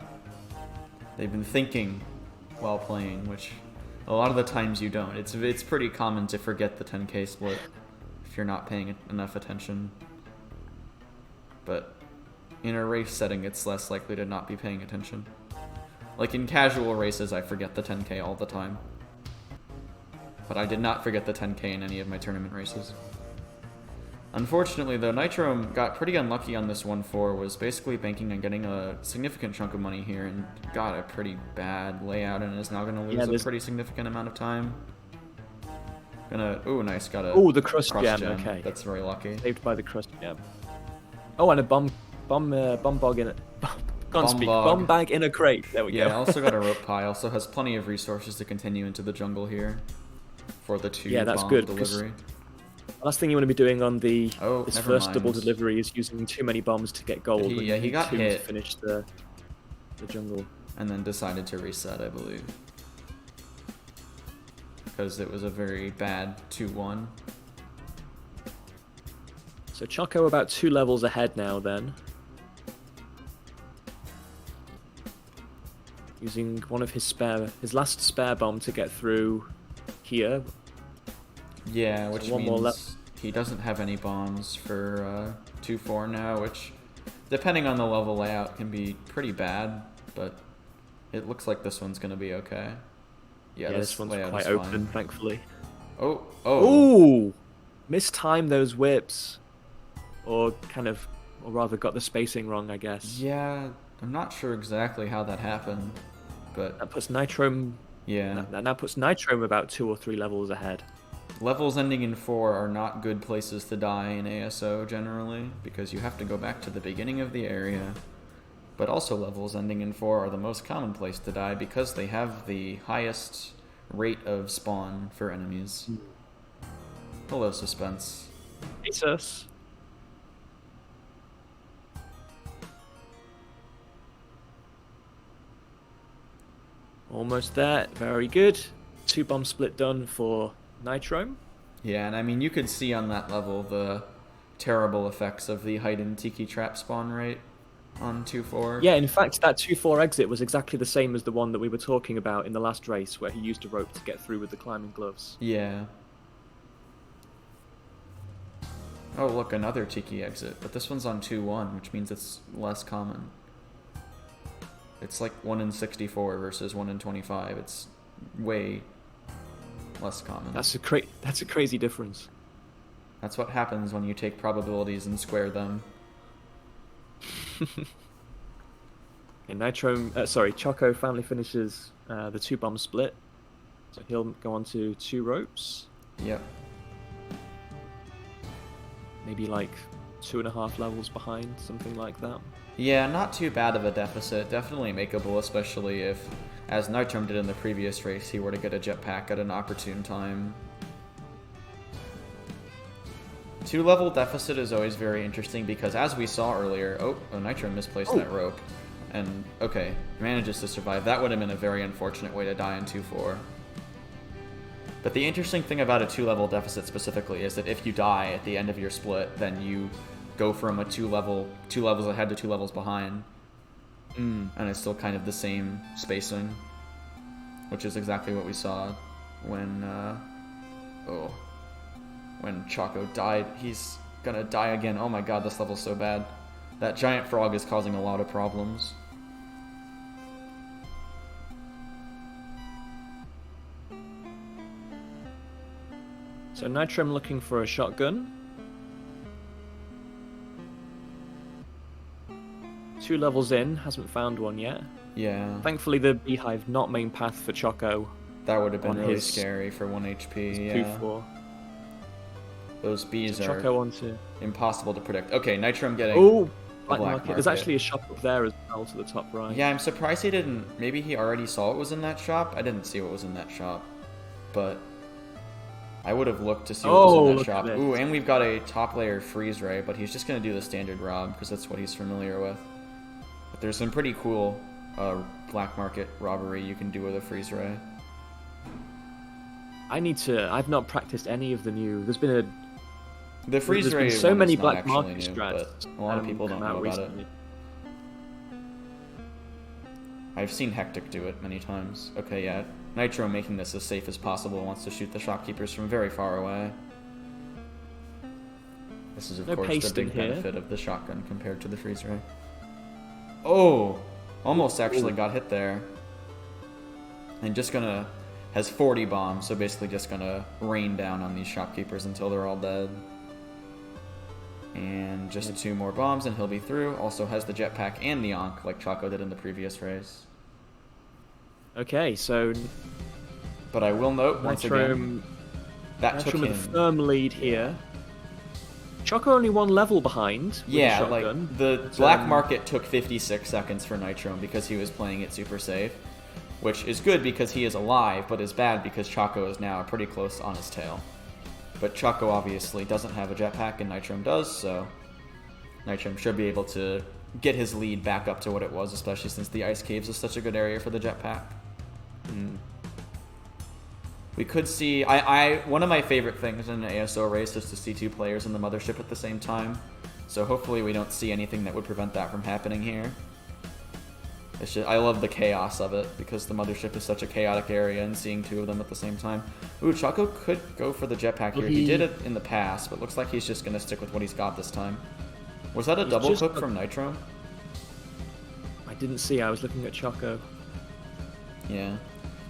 they've been thinking while playing, which a lot of the times you don't. It's pretty common to forget the 10k split if you're not paying enough attention. But in a race setting, it's less likely to not be paying attention. Like in casual races, I forget the 10k all the time. But I did not forget the 10k in any of my tournament races. Unfortunately, though, Nitrome got pretty unlucky on this 1-4, was basically banking on getting a significant chunk of money here, and got a pretty bad layout, and is now going to lose a pretty significant amount of time. Ooh, nice, got a... Ooh, the crust gem, okay. That's very lucky. Saved by the crust gem. Oh, and a bomb bog in it. Can't speak. Bomb bag in a crate. There we go. Yeah, also got a rope pie. Also has plenty of resources to continue into the jungle here for the 2 bomb delivery. The last thing you want to be doing on this first double delivery is using too many bombs to get gold. He got hit to finish the jungle, and then decided to reset, I believe, because it was a very bad 2-1. So Choco about 2 levels ahead now then. Using one of his last spare bomb to get through here. Yeah, which means he doesn't have any bombs for 2-4 now, which, depending on the level layout, can be pretty bad, but it looks like this one's going to be okay. Yeah, this one's quite open, thankfully. Oh! Ooh! Mistime those whips. or rather got the spacing wrong, I guess. Yeah, I'm not sure exactly how that happened, but That puts Nitrome. yeah. That now puts Nitrome about 2 or 3 levels ahead. Levels ending in 4 are not good places to die in ASO generally, because you have to go back to the beginning of the area. But also levels ending in 4 are the most common place to die because they have the highest rate of spawn for enemies. Hello, Suspense. ASOS. Almost there. Very good. 2 bomb split done for Nitrome. Yeah, and I mean, you could see on that level the terrible effects of the hidden Tiki Trap spawn rate on 2-4. Yeah, in fact, that 2-4 exit was exactly the same as the one that we were talking about in the last race, where he used a rope to get through with the climbing gloves. Yeah. Oh, look, another Tiki exit, but this one's on 2-1, which means it's less common. It's like 1 in 64 versus 1 in 25. It's way less common. That's a crazy difference. That's what happens when you take probabilities and square them. Okay, Choco finally finishes the 2 bomb split, so he'll go on to 2 ropes. Yep. Maybe like 2.5 levels behind, something like that. Yeah, not too bad of a deficit. Definitely makeable, especially if, as Nitrome did in the previous race, he were to get a jetpack at an opportune time. 2-level deficit is always very interesting because, as we saw earlier, Nitrome misplaced that rope. And, okay, manages to survive. That would have been a very unfortunate way to die in 2-4. But the interesting thing about a 2-level deficit specifically is that if you die at the end of your split, then you go from a 2 levels ahead to 2 levels behind. And it's still kind of the same spacing, which is exactly what we saw when Choco died. He's gonna die again. Oh my god, this level's so bad. That giant frog is causing a lot of problems. So Nitrome looking for a shotgun. 2 levels in, hasn't found one yet. Yeah. Thankfully, the beehive not main path for Choco. That would have been really his- scary for 1 HP. His Yeah. 2-4. Those bees So are Choco onto. impossible to predict. Okay, Nitrome getting Oh, a black black market. There's market. actually a shop up there as well to the top right. Yeah, I'm surprised he didn't. Maybe he already saw what was in that shop. I didn't see what was in that shop, but I would have looked to see what was in that look shop. at Ooh, this. and we've got a top layer freeze ray, but he's just gonna do the standard rob because that's what he's familiar with. But there's some pretty cool black market robbery you can do with a freeze ray. I've not practiced any of the new. There's been The freeze ray so one many is not black actually market new, strats. but a lot of people don't come out know about recently. it. I've seen Hectic do it many times. Okay, yeah. Nitro, making this as safe as possible, wants to shoot the shopkeepers from very far away. This is, of No course, paste the in big here. benefit of the shotgun compared to the freeze ray. Oh! Almost actually got hit there. And just gonna... has 40 bombs, so basically just gonna rain down on these shopkeepers until they're all dead. And just 2 more bombs and he'll be through. Also has the jetpack and the Ankh, like Choco did in the previous race. Okay, so But I will note, once again, that took Nitrome with a him... firm lead here. Choco only 1 level behind with the Yeah, shotgun. like, the but, black market took 56 seconds for Nitrome because he was playing it super safe. Which is good because he is alive, but is bad because Choco is now pretty close on his tail. But Choco obviously doesn't have a jetpack and Nitrome does, so Nitrome should be able to get his lead back up to what it was, especially since the ice caves is such a good area for the jetpack. We could see... one of my favorite things in an ASO race is to see 2 players in the mothership at the same time. So hopefully we don't see anything that would prevent that from happening here. It's just, I love the chaos of it, because the mothership is such a chaotic area, and seeing 2 of them at the same time. Ooh, Choco could go for the jetpack here. He did it in the past, but looks like he's just going to stick with what he's got this time. Was that a double cook from Nitrome? I didn't see, I was looking at Choco. Yeah.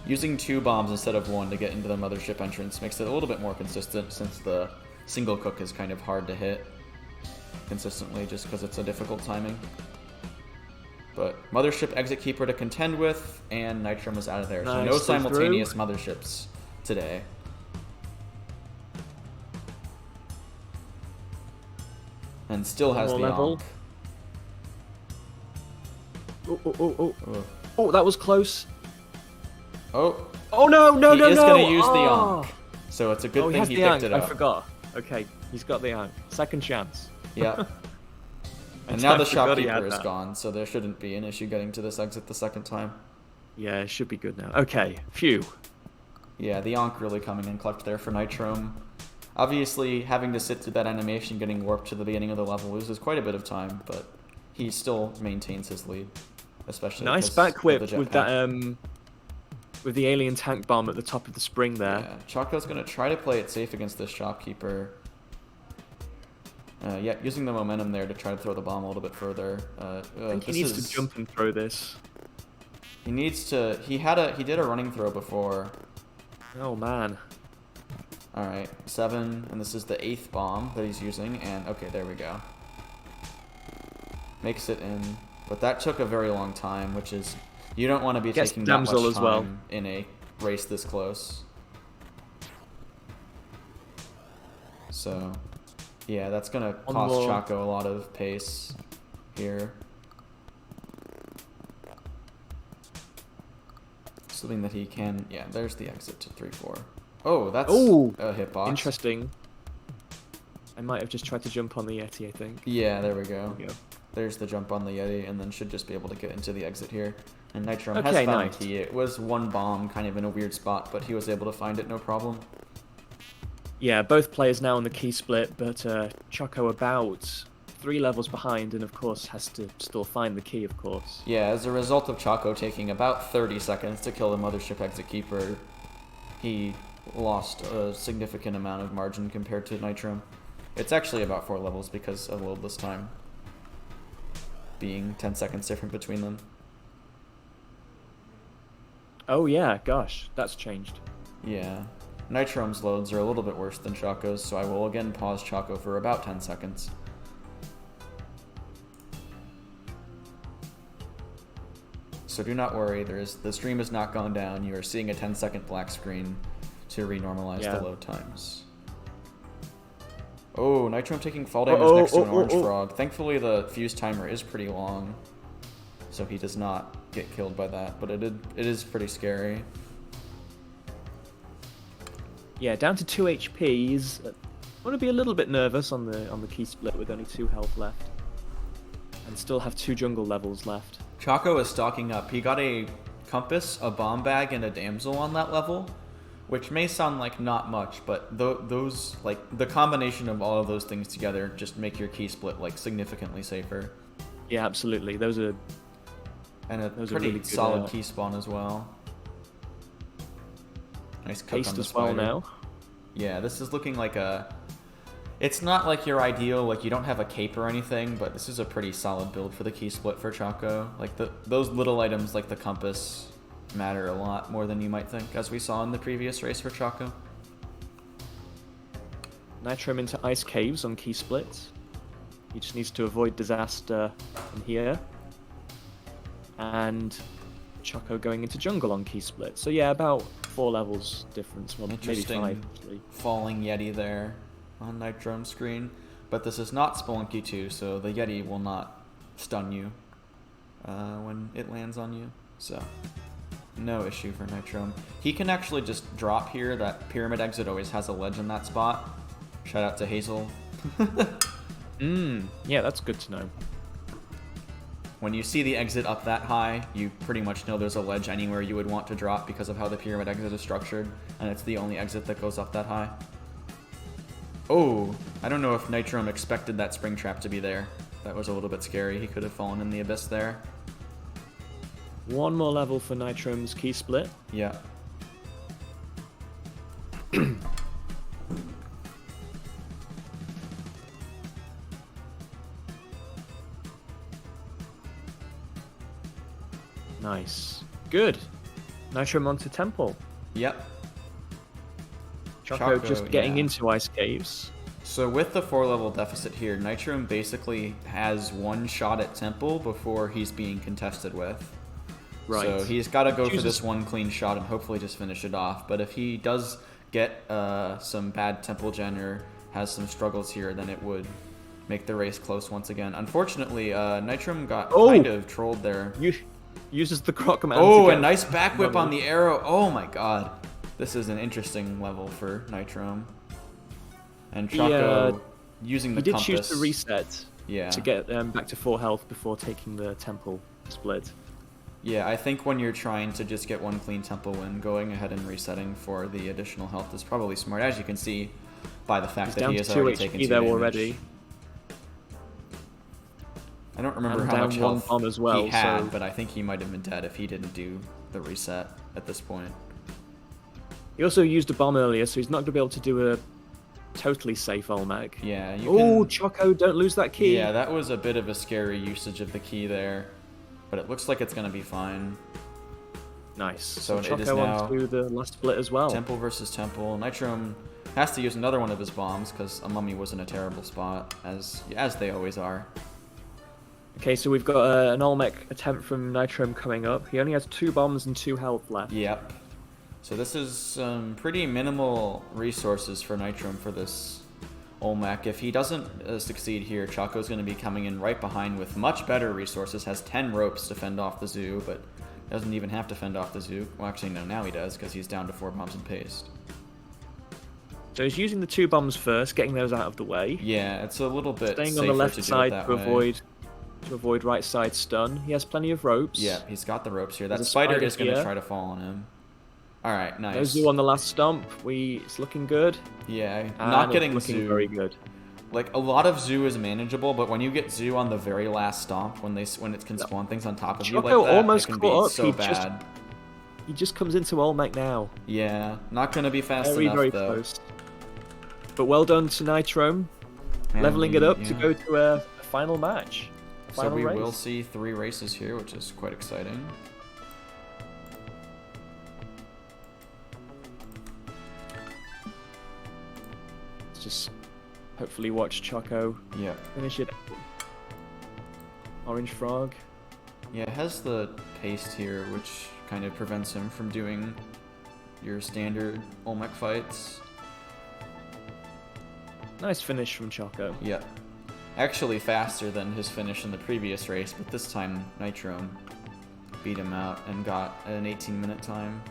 Using 2 bombs instead of 1 to get into the mothership entrance makes it a little bit more consistent, since the single cook is kind of hard to hit. consistently just because it's a difficult timing. But Mothership Exit Keeper to contend with, and Nitrome is out of there. So no simultaneous Motherships today. And still has the level. Onk. Oh, that was close. Oh. Oh, no. He is going to use the Onk. So it's a good thing he picked it up. I forgot. Okay, he's got the Onk. Second chance. Yeah. And now the shopkeeper is gone, so there shouldn't be an issue getting to this exit the second time. Yeah, it should be good now. Okay, phew. Yeah, the Onk really coming in clutch there for Nitrome. Obviously, having to sit through that animation getting warped to the beginning of the level loses quite a bit of time, but he still maintains his lead, especially nice back whip with that with the alien tank bomb at the top of the spring there. Yeah, Choco's gonna try to play it safe against this shopkeeper. Yeah, using the momentum there to try to throw the bomb a little bit further. I think he needs to jump and throw this. He needs to. He did a running throw before. Oh man. All right, 7, and this is the 8th bomb that he's using, and okay, there we go. Makes it in, but that took a very long time, which is you don't want to be taking that much time in a race this close. So, yeah, that's gonna cost Choco a lot of pace here. Assuming that he can, yeah, there's the exit to 3-4. Oh, that's a hitbox. Interesting. I might have just tried to jump on the Yeti, I think. Yeah, there we go. There's the jump on the Yeti, and then should just be able to get into the exit here. And Nitrome has found the key. It was one bomb, kind of in a weird spot, but he was able to find it no problem. Yeah, both players now on the key split, but Choco about 3 levels behind, and of course has to still find the key, of course. Yeah, as a result of Choco taking about 30 seconds to kill the Mothership Exit Keeper, he lost a significant amount of margin compared to Nitrome. It's actually about 4 levels because of loadless time being 10 seconds different between them. Oh yeah, gosh, that's changed. Yeah. Nitrome's loads are a little bit worse than Choco's, so I will again pause Choco for about 10 seconds. So do not worry, the stream has not gone down. You are seeing a 10-second black screen to renormalize the load times. Oh, Nitrome taking fall damage next to an orange frog. Thankfully, the fuse timer is pretty long, so he does not get killed by that, but it is pretty scary. Yeah, down to 2 HP. He's want to be a little bit nervous on the key split with only 2 health left, and still have 2 jungle levels left. Choco is stocking up. He got a compass, a bomb bag, and a damsel on that level, which may sound like not much, but those, like, the combination of all of those things together just make your key split, like, significantly safer. Yeah, absolutely. Those are... And a pretty really solid key spawn as well. Nice cook on the spider. As well now. Yeah, this is looking like a... It's not like your ideal, like you don't have a cape or anything, but this is a pretty solid build for the key split for Choco. Like those little items like the compass matter a lot more than you might think, as we saw in the previous race for Choco. Nitrome into ice caves on key splits. He just needs to avoid disaster in here. And Choco going into jungle on key split. So yeah, about 4 levels difference. Well, maybe 5 actually. Falling Yeti there on Nitrome's screen. But this is not Spelunky 2, so the Yeti will not stun you when it lands on you. So no issue for Nitrome. He can actually just drop here. That pyramid exit always has a ledge in that spot. Shout out to Hazel. Yeah, that's good to know. When you see the exit up that high, you pretty much know there's a ledge anywhere you would want to drop because of how the pyramid exit is structured, and it's the only exit that goes up that high. Oh, I don't know if Nitrome expected that spring trap to be there. That was a little bit scary. He could have fallen in the abyss there. 1 more level for Nitrome's key split. Yeah. Nice. Good. Nitrome onto Temple. Yep. Choco just getting into ice caves. So with the 4-level deficit here, Nitrome basically has one shot at Temple before he's being contested with. Right. So he's got to go for Chooses- this one clean shot and hopefully just finish it off. But if he does get some bad Temple gen or has some struggles here, then it would make the race close once again. Unfortunately, Nitrome got kind of trolled there. Uses the Croc command. Oh, a nice back whip on the arrow. Oh my god. This is an interesting level for Nitrome. And Choco using the compass. He did choose to reset to get back to full health before taking the Temple split. Yeah, I think when you're trying to just get one clean Temple win, going ahead and resetting for the additional health is probably smart, as you can see by the fact that he has already taken 2 damage. Already. I don't remember how much health he had, but I think he might have been dead if he didn't do the reset at this point. He also used a bomb earlier, so he's not going to be able to do a totally safe Olmec. Yeah. Oh, Choco, don't lose that key. Yeah, that was a bit of a scary usage of the key there, but it looks like it's going to be fine. Nice. So Choco it is now on to the last split as well. Temple versus Temple. Nitrome has to use another one of his bombs because a mummy was in a terrible spot, as they always are. Okay, so we've got an Olmec attempt from Nitrome coming up. He only has 2 bombs and 2 health left. Yep. So this is pretty minimal resources for Nitrome for this Olmec. If he doesn't succeed here, Choco's going to be coming in right behind with much better resources. Has 10 ropes to fend off the zoo, but doesn't even have to fend off the zoo. Well, actually, no, now he does because he's down to 4 bombs and paste. So he's using the 2 bombs first, getting those out of the way. Yeah, it's a little bit staying safer on the left to side do it that to avoid right side stun. He has plenty of ropes. Yeah, he's got the ropes here. That There's a spider spider is going to here. try to fall on him. All right, nice. No zoo on the last stomp. It's looking good. Yeah, And not getting looking zoo. very good. Like, a lot of zoo is manageable, but when you get zoo on the very last stomp, when it can spawn things on top of you like Choco that, almost it can caught be up. so bad. He just comes into Olmec now. Yeah, not going to be fast Very, enough, very though. close. But well done to Nitrome, leveling it up to go to a final match. So we will see 3 races here, which is quite exciting. Let's just hopefully watch Choco finish it. Orange Frog. Yeah, it has the paste here, which kind of prevents him from doing your standard Olmec fights. Nice finish from Choco. Yep. Actually faster than his finish in the previous race, but this time Nitrome beat him out and got an 18-minute time.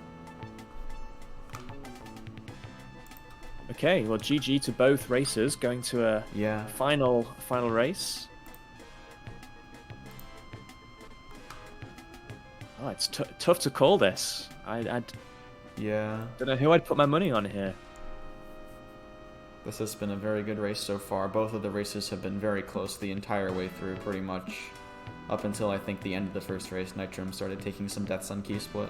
Okay, well, GG to both racers, going to a final race. Oh, it's tough to call this. I don't know who I'd put my money on here. This has been a very good race so far. Both of the races have been very close the entire way through, pretty much. Up until, I think, the end of the first race, Nitrome started taking some deaths on key split.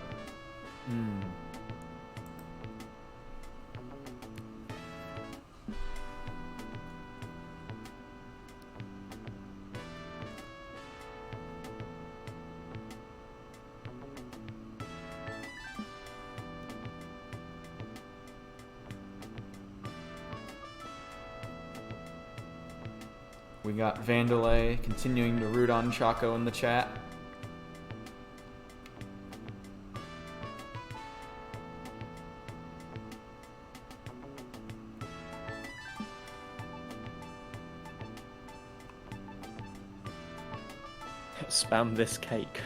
We got Vandalay continuing to root on Choco in the chat. Spam this cake.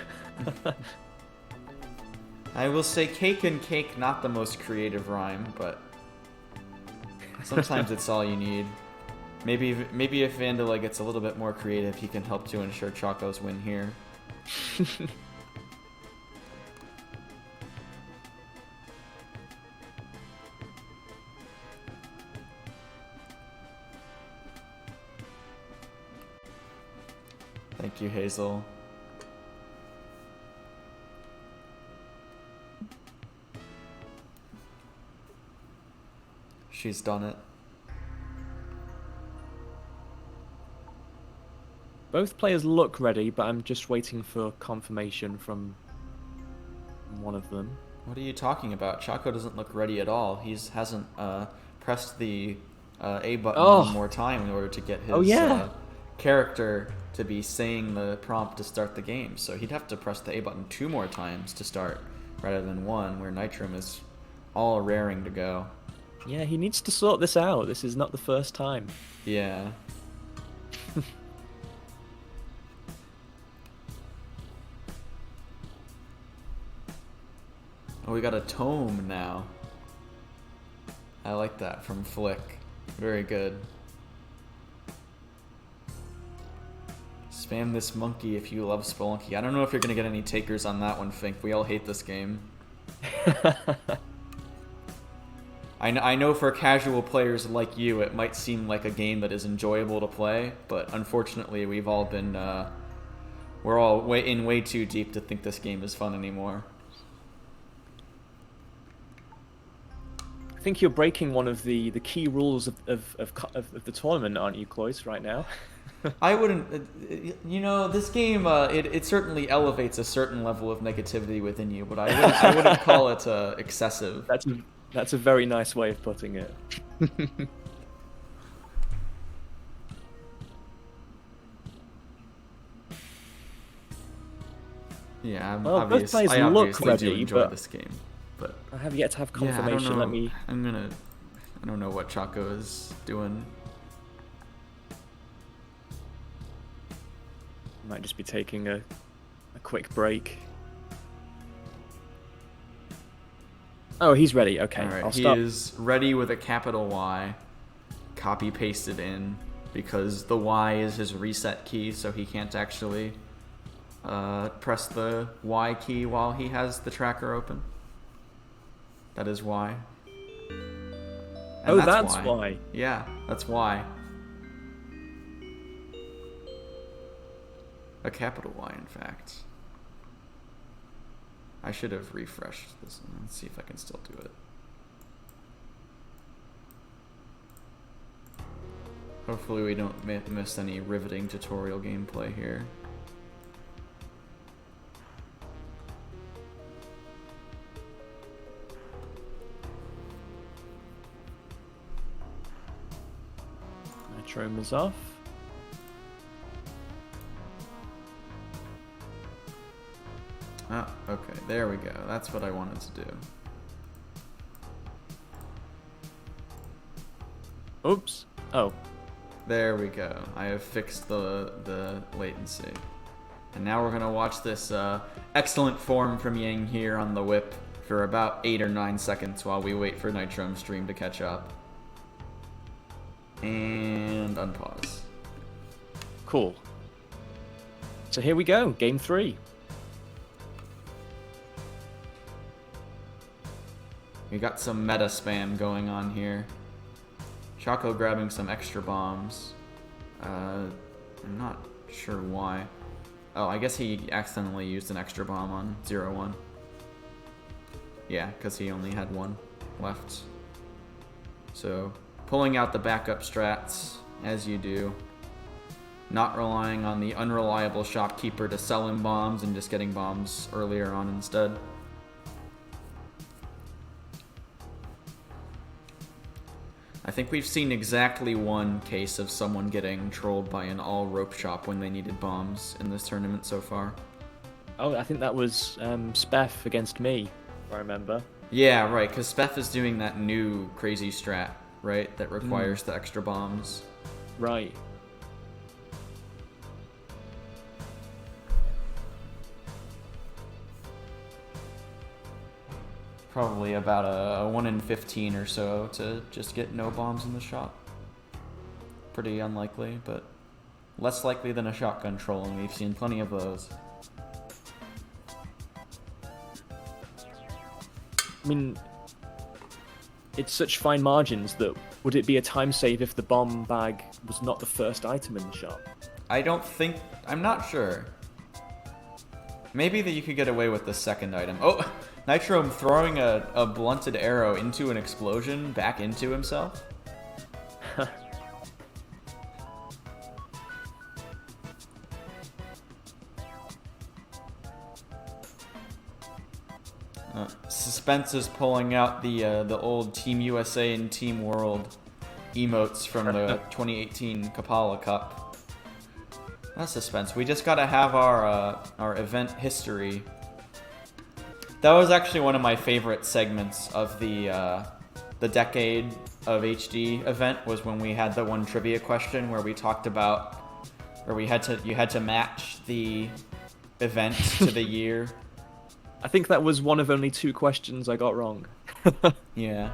I will say cake and cake, not the most creative rhyme, but sometimes it's all you need. Maybe if Vandalay gets a little bit more creative, he can help to ensure Choco's win here. Thank you, Hazel. She's done it. Both players look ready, but I'm just waiting for confirmation from one of them. What are you talking about? Choco doesn't look ready at all. He hasn't pressed the A button one Oh, more time in order to get oh his yeah. character to be saying the prompt to start the game. So he'd have to press the A button 2 more times to start, rather than 1, where Nitrome is all raring to go. Yeah, he needs to sort this out. This is not the first time. Yeah. Oh, we got a tome now. I like that from Flick. Very good. Spam this monkey if you love Spelunky. I don't know if you're going to get any takers on that one, Fink. We all hate this game. I know for casual players like you, it might seem like a game that is enjoyable to play, but unfortunately we've all been, we're all way too deep to think this game is fun anymore. I think you're breaking one of the key rules of the tournament, aren't you, Cloyce, right now? I wouldn't, you know, this game, it certainly elevates a certain level of negativity within you, but I wouldn't call it excessive. That's a very nice way of putting it. Yeah, Well, both players I look obviously do ready, enjoy but this game, but I have yet to have yeah, I don't confirmation. Let know. me. I don't know what Choco is doing. Might just be taking a quick break. Oh, he's ready. Okay, All right, I'll he stop. is ready with a capital Y, copy pasted in, because the Y is his reset key, so he can't actually press the Y key while he has the tracker open. That is why. And Oh, that's why. Yeah, that's why. A capital Y, in fact. I should have refreshed this. Let's see if I can still do it. Hopefully we don't miss any riveting tutorial gameplay here. Nitrome is off. Ah, okay, there we go. That's what I wanted to do. Oops. Oh. There we go. I have fixed the latency. And now we're gonna watch this excellent form from Yang here on the whip for about 8 or 9 seconds while we wait for Nitrome's stream to catch up. And unpause. Cool. So here we go. Game 3. We got some meta spam going on here. Choco grabbing some extra bombs. I'm not sure why. Oh, I guess he accidentally used an extra bomb on 0-1. Yeah, because he only had 1 left. So, pulling out the backup strats, as you do. Not relying on the unreliable shopkeeper to sell him bombs and just getting bombs earlier on instead. I think we've seen exactly 1 case of someone getting trolled by an all-rope shop when they needed bombs in this tournament so far. Oh, I think that was Speff against me, if I remember. Yeah, right, because Speff is doing that new crazy strat, right, that requires the extra bombs. Right. Probably about a 1 in 15 or so to just get no bombs in the shop. Pretty unlikely, but less likely than a shotgun troll, and we've seen plenty of those. I mean, it's such fine margins that would it be a time save if the bomb bag was not the first item in the shop? I'm not sure. Maybe that you could get away with the second item. Oh, Nitrome throwing a blunted arrow into an explosion back into himself. Suspense is pulling out the old Team USA and Team World emotes from the 2018 Kapala Cup. That's suspense. We just gotta have our event history. That was actually one of my favorite segments of the Decade of HD event, was when we had the one trivia question where we talked about where you had to match the event to the year. I think that was one of only 2 questions I got wrong. Yeah.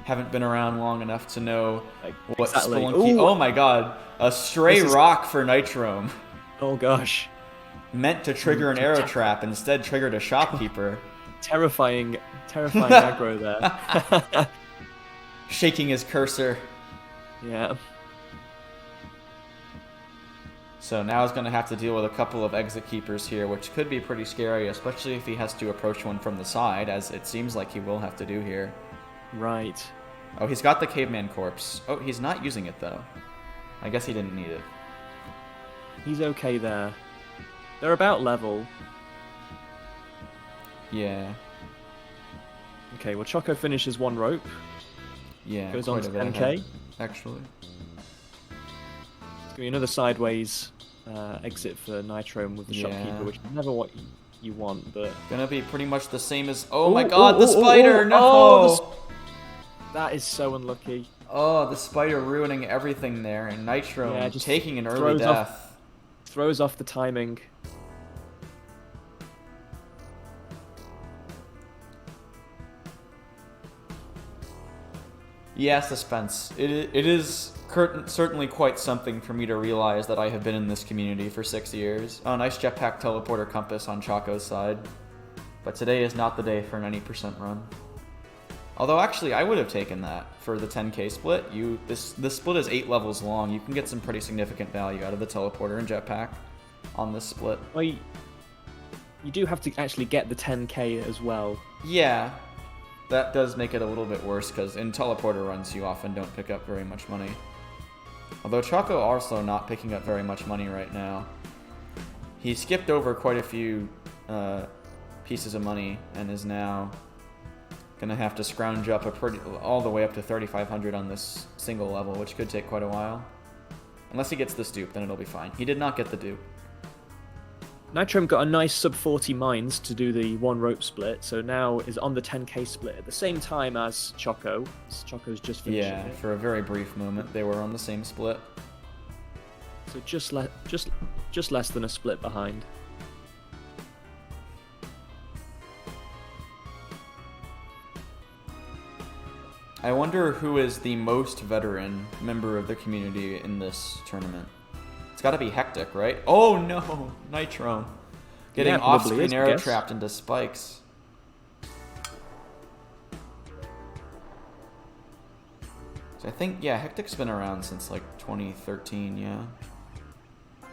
Haven't been around long enough to know Like, what exactly. Spelunky... Ooh. Oh my god. A stray rock for Nitrome. Oh gosh. Meant to trigger an arrow trap, instead triggered a shopkeeper. Terrifying aggro there. Shaking his cursor. Yeah. So now he's going to have to deal with a couple of exit keepers here, which could be pretty scary, especially if he has to approach one from the side, as it seems like he will have to do here. Right. Oh, he's got the caveman corpse. Oh, he's not using it, though. I guess he didn't need it. He's okay there. They're about level. Yeah. Okay, well, Choco finishes 1 rope. Yeah, Goes quite on to a bit 10k. ahead, actually. It's going to be another sideways exit for Nitrome with the shopkeeper, which is never what you want, but... Gonna be pretty much the same as... Oh my god, the spider! No! Oh, that is so unlucky. Oh, the spider ruining everything there, and Nitrome just taking an early death. Throws off the timing. Yeah, suspense. It is certainly quite something for me to realize that I have been in this community for 6 years. Oh, nice jetpack teleporter compass on Choco's side. But today is not the day for an 90% run. Although, actually, I would have taken that for the 10k split. This split is 8 levels long. You can get some pretty significant value out of the teleporter and jetpack on this split. Well, you do have to actually get the 10k as well. Yeah. That does make it a little bit worse, because in teleporter runs, you often don't pick up very much money. Although Choco also not picking up very much money right now. He skipped over quite a few pieces of money, and is now going to have to scrounge up all the way up to 3,500 on this single level, which could take quite a while. Unless he gets this dupe, then it'll be fine. He did not get the dupe. Nitrome got a nice sub 40 mines to do the 1 rope split, so now is on the 10k split at the same time as Choco. Choco's just finished. Yeah, for a very brief moment, they were on the same split. So just less than a split behind. I wonder who is the most veteran member of the community in this tournament. It's got to be Hectic, right? Oh no, Nitrome. Getting off-screen arrow trapped into spikes. So I think, yeah, Hectic's been around since like 2013, yeah. I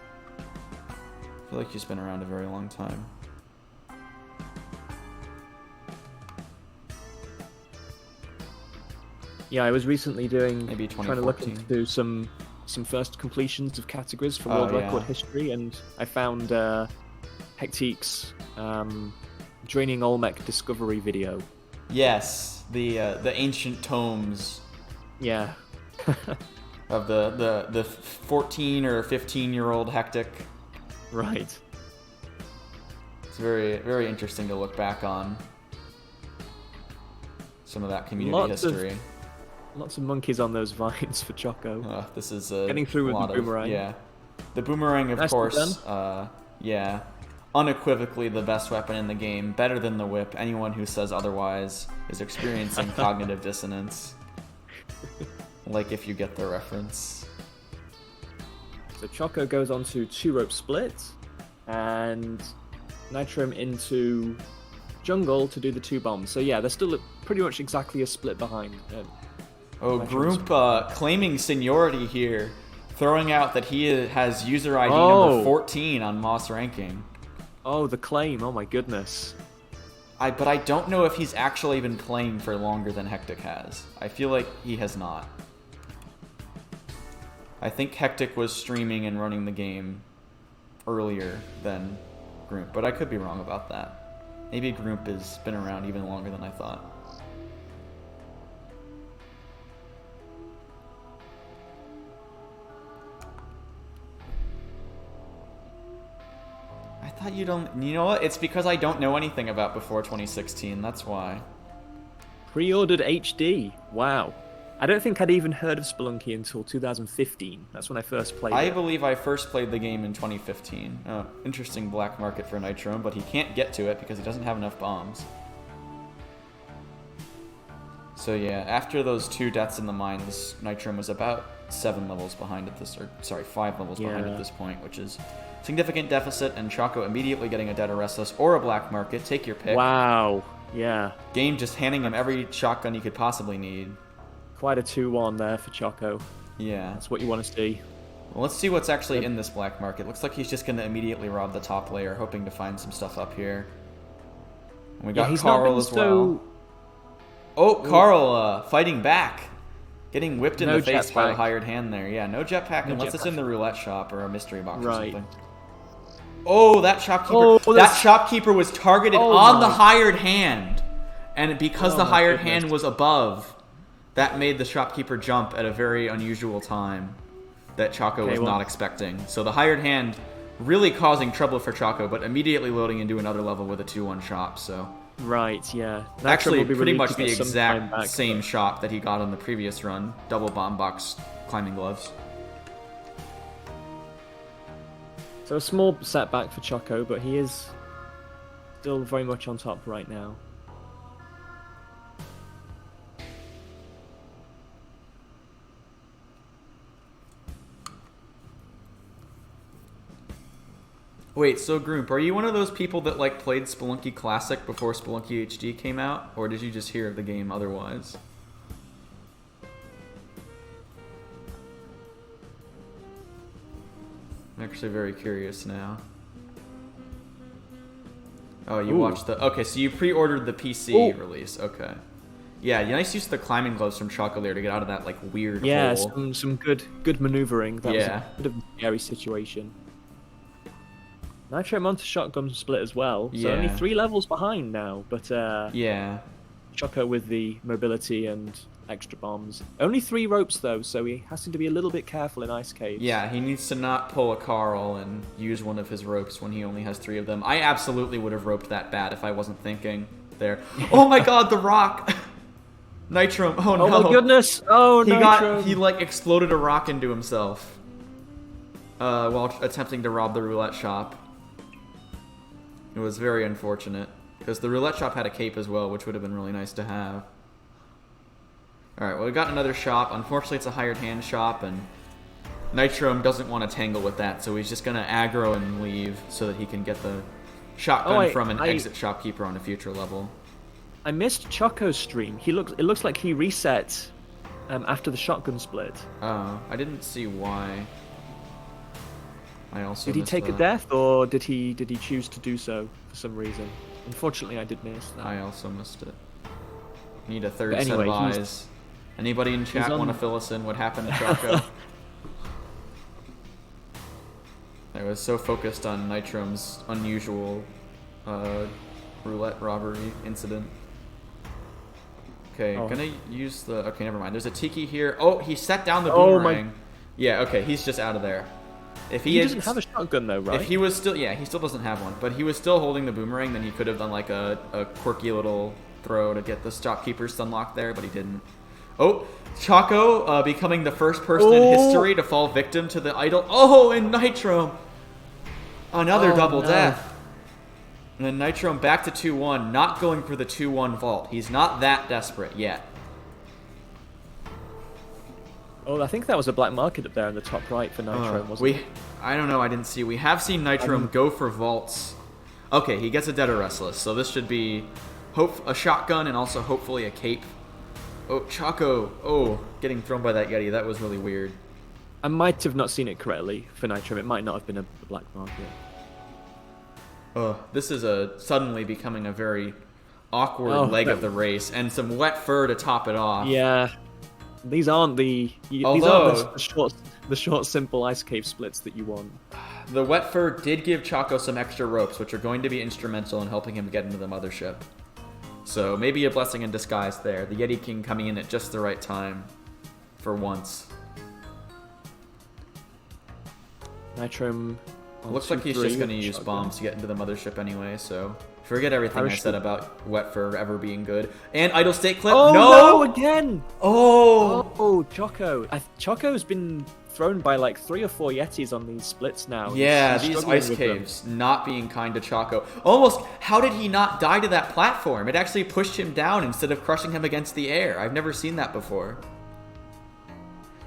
feel like he's been around a very long time. Yeah, I was recently trying to look 2014. into some first completions of categories for world record history, and I found Hectic's Draining Olmec discovery video. Yes, the ancient tomes. Yeah. Of the 14 or 15-year-old Hectic. Right. It's very, very interesting to look back on some of that community history. Lots of monkeys on those vines for Choco. This is getting through with the boomerang. Yeah, the boomerang, of course. Yeah, unequivocally the best weapon in the game, better than the whip. Anyone who says otherwise is experiencing cognitive dissonance. Like, if you get the reference. So Choco goes on to 2 rope split, and Nitrome into jungle to do the 2 bombs. So yeah, they're still pretty much exactly a split behind. Oh, Groomp claiming seniority here, throwing out that he has user ID number 14 on Moss ranking. Oh, the claim! Oh my goodness. But I don't know if he's actually been playing for longer than Hectic has. I feel like he has not. I think Hectic was streaming and running the game earlier than Groomp, but I could be wrong about that. Maybe Groomp has been around even longer than I thought. You don't. You know what? It's because I don't know anything about before 2016. That's why. Pre-ordered HD. Wow. I don't think I'd even heard of Spelunky until 2015. That's when I first played it. I believe I first played the game in 2015. Oh, interesting black market for Nitrome, but he can't get to it because he doesn't have enough bombs. So yeah, after those 2 deaths in the mines, Nitrome was about 7 levels behind at this, or sorry, 5 levels behind at this point, which is significant deficit, and Choco immediately getting a Dead or Restless or a black market. Take your pick. Wow. Yeah. Game just handing him every shotgun you could possibly need. Quite a 2-1 there for Choco. Yeah. That's what you want to see. Well, let's see what's actually in this black market. Looks like he's just going to immediately rob the top layer, hoping to find some stuff up here. And we got Carl as well. Oh, Carl fighting back. Getting whipped in the face by a hired hand there. Yeah, no jetpack unless it's in the roulette shop or a mystery box or something. Oh, that shopkeeper! That shopkeeper was targeted on the hired hand, and because the hired hand was above, that made the shopkeeper jump at a very unusual time that Choco was not expecting. So the hired hand really causing trouble for Choco, but immediately loading into another level with a 2-1 shop. So right, yeah. Actually, pretty much the exact same shop that he got on the previous run. Double bomb box climbing gloves. So a small setback for Choco, but he is still very much on top right now. Wait, so Groomp, are you one of those people that like played Spelunky Classic before Spelunky HD came out, or did you just hear of the game otherwise? I'm actually very curious now. Oh, you watched the... Okay, so you pre-ordered the PC release. Okay. Yeah, nice use of the climbing gloves from Chocolair to get out of that like weird hole. Yeah, some good maneuvering. That was a bit of a scary situation. Nitrome onto shotgun split as well. So only 3 levels behind now, but yeah. Choco with the mobility and extra bombs. Only 3 ropes though, so he has to be a little bit careful in ice caves. Yeah, he needs to not pull a Carl and use one of his ropes when he only has 3 of them. I absolutely would have roped that bat if I wasn't thinking there. Oh my god, the rock! Nitrome, oh no. Oh my goodness! Oh, Nitrome. He like exploded a rock into himself while attempting to rob the roulette shop. It was very unfortunate, because the roulette shop had a cape as well, which would have been really nice to have. Alright, well we got another shop. Unfortunately it's a hired hand shop, and Nitrome doesn't want to tangle with that, so he's just going to aggro and leave so that he can get the shotgun from an exit shopkeeper on a future level. I missed Choco's stream. It looks like he reset after the shotgun split. Oh, I didn't see why. I also did he take a death, or did he choose to do so for some reason? Unfortunately, I did miss that. I also missed it. Need a third set of eyes. Anybody in chat want to fill us in what happened to Choco? I was so focused on Nitrome's unusual roulette robbery incident. Okay, gonna use the... Okay, never mind. There's a Tiki here. Oh, he set down the boomerang. Yeah, okay, he's just out of there. If he doesn't have a shotgun though, right? If he was still... Yeah, he still doesn't have one. But he was still holding the boomerang, then he could have done like a quirky little throw to get the shopkeeper's unlocked there, but he didn't. Oh, Choco becoming the first person in history to fall victim to the idol. Oh, and Nitrome! Another double death. And then Nitrome back to 2-1, not going for the 2-1 vault. He's not that desperate yet. Oh, I think that was a black market up there in the top right for Nitrome, wasn't it? I don't know, I didn't see. We have seen Nitrome go for vaults. Okay, he gets a Dead or Restless, so this should be a shotgun and also hopefully a cape. Oh, Choco. Oh, getting thrown by that Yeti. That was really weird. I might have not seen it correctly for Nitrome. It might not have been a black market. This is suddenly becoming a very awkward leg of the race, and some wet fur to top it off. Yeah, these aren't the short, simple ice cave splits that you want. The wet fur did give Choco some extra ropes, which are going to be instrumental in helping him get into the mothership. So maybe a blessing in disguise there. The Yeti King coming in at just the right time, for once. Nitrome Looks two, like he's three just going to with use shotgun. bombs to get into the mothership anyway, so forget everything I Parachute. said about Wet forever being good. And idle state clip. Oh No! no, again! Oh! Oh, Choco. Choco's been thrown by like 3 or 4 Yetis on these splits now. Yeah, He's these struggling ice with them. caves not being kind to Choco. Almost, how did he not die to that platform? It actually pushed him down instead of crushing him against the air. I've never seen that before.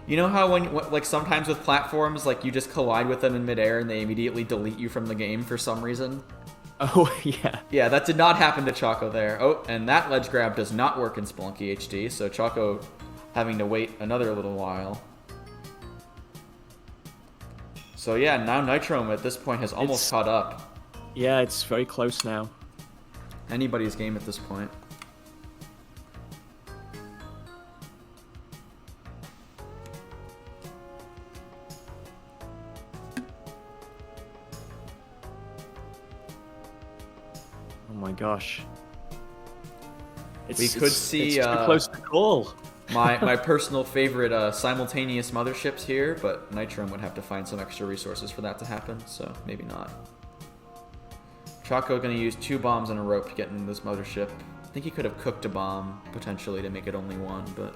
You know how like sometimes with platforms, like you just collide with them in midair and they immediately delete you from the game for some reason? Oh, yeah. Yeah, that did not happen to Choco there. Oh, and that ledge grab does not work in Spelunky HD, so Choco having to wait another little while. So yeah, now Nitrome at this point has almost caught up. Yeah, it's very close now. Anybody's game at this point. Oh my gosh. We could see, it's too close to call. My personal favorite simultaneous motherships here, but Nitrome would have to find some extra resources for that to happen, so maybe not. Choco gonna use 2 bombs and a rope to get into this mothership. I think he could have cooked a bomb, potentially, to make it only 1, but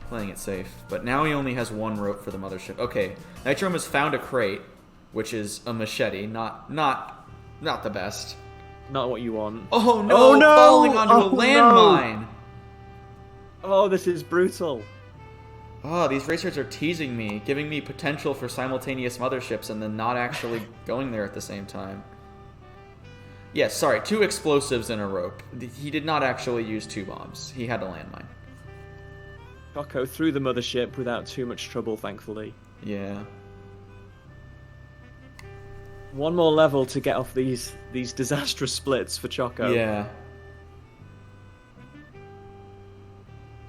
playing it safe. But now he only has 1 rope for the mothership. Okay, Nitrome has found a crate, which is a machete, not the best. Not what you want. Oh no! Oh, no! Falling onto a Oh, landmine! Oh, this is brutal. Oh, these racers are teasing me, giving me potential for simultaneous motherships and then not actually going there at the same time. Yes, sorry, 2 explosives and a rope. He did not actually use 2 bombs. He had a landmine. Choco through the mothership without too much trouble, thankfully. Yeah. 1 more level to get off these disastrous splits for Choco. Yeah.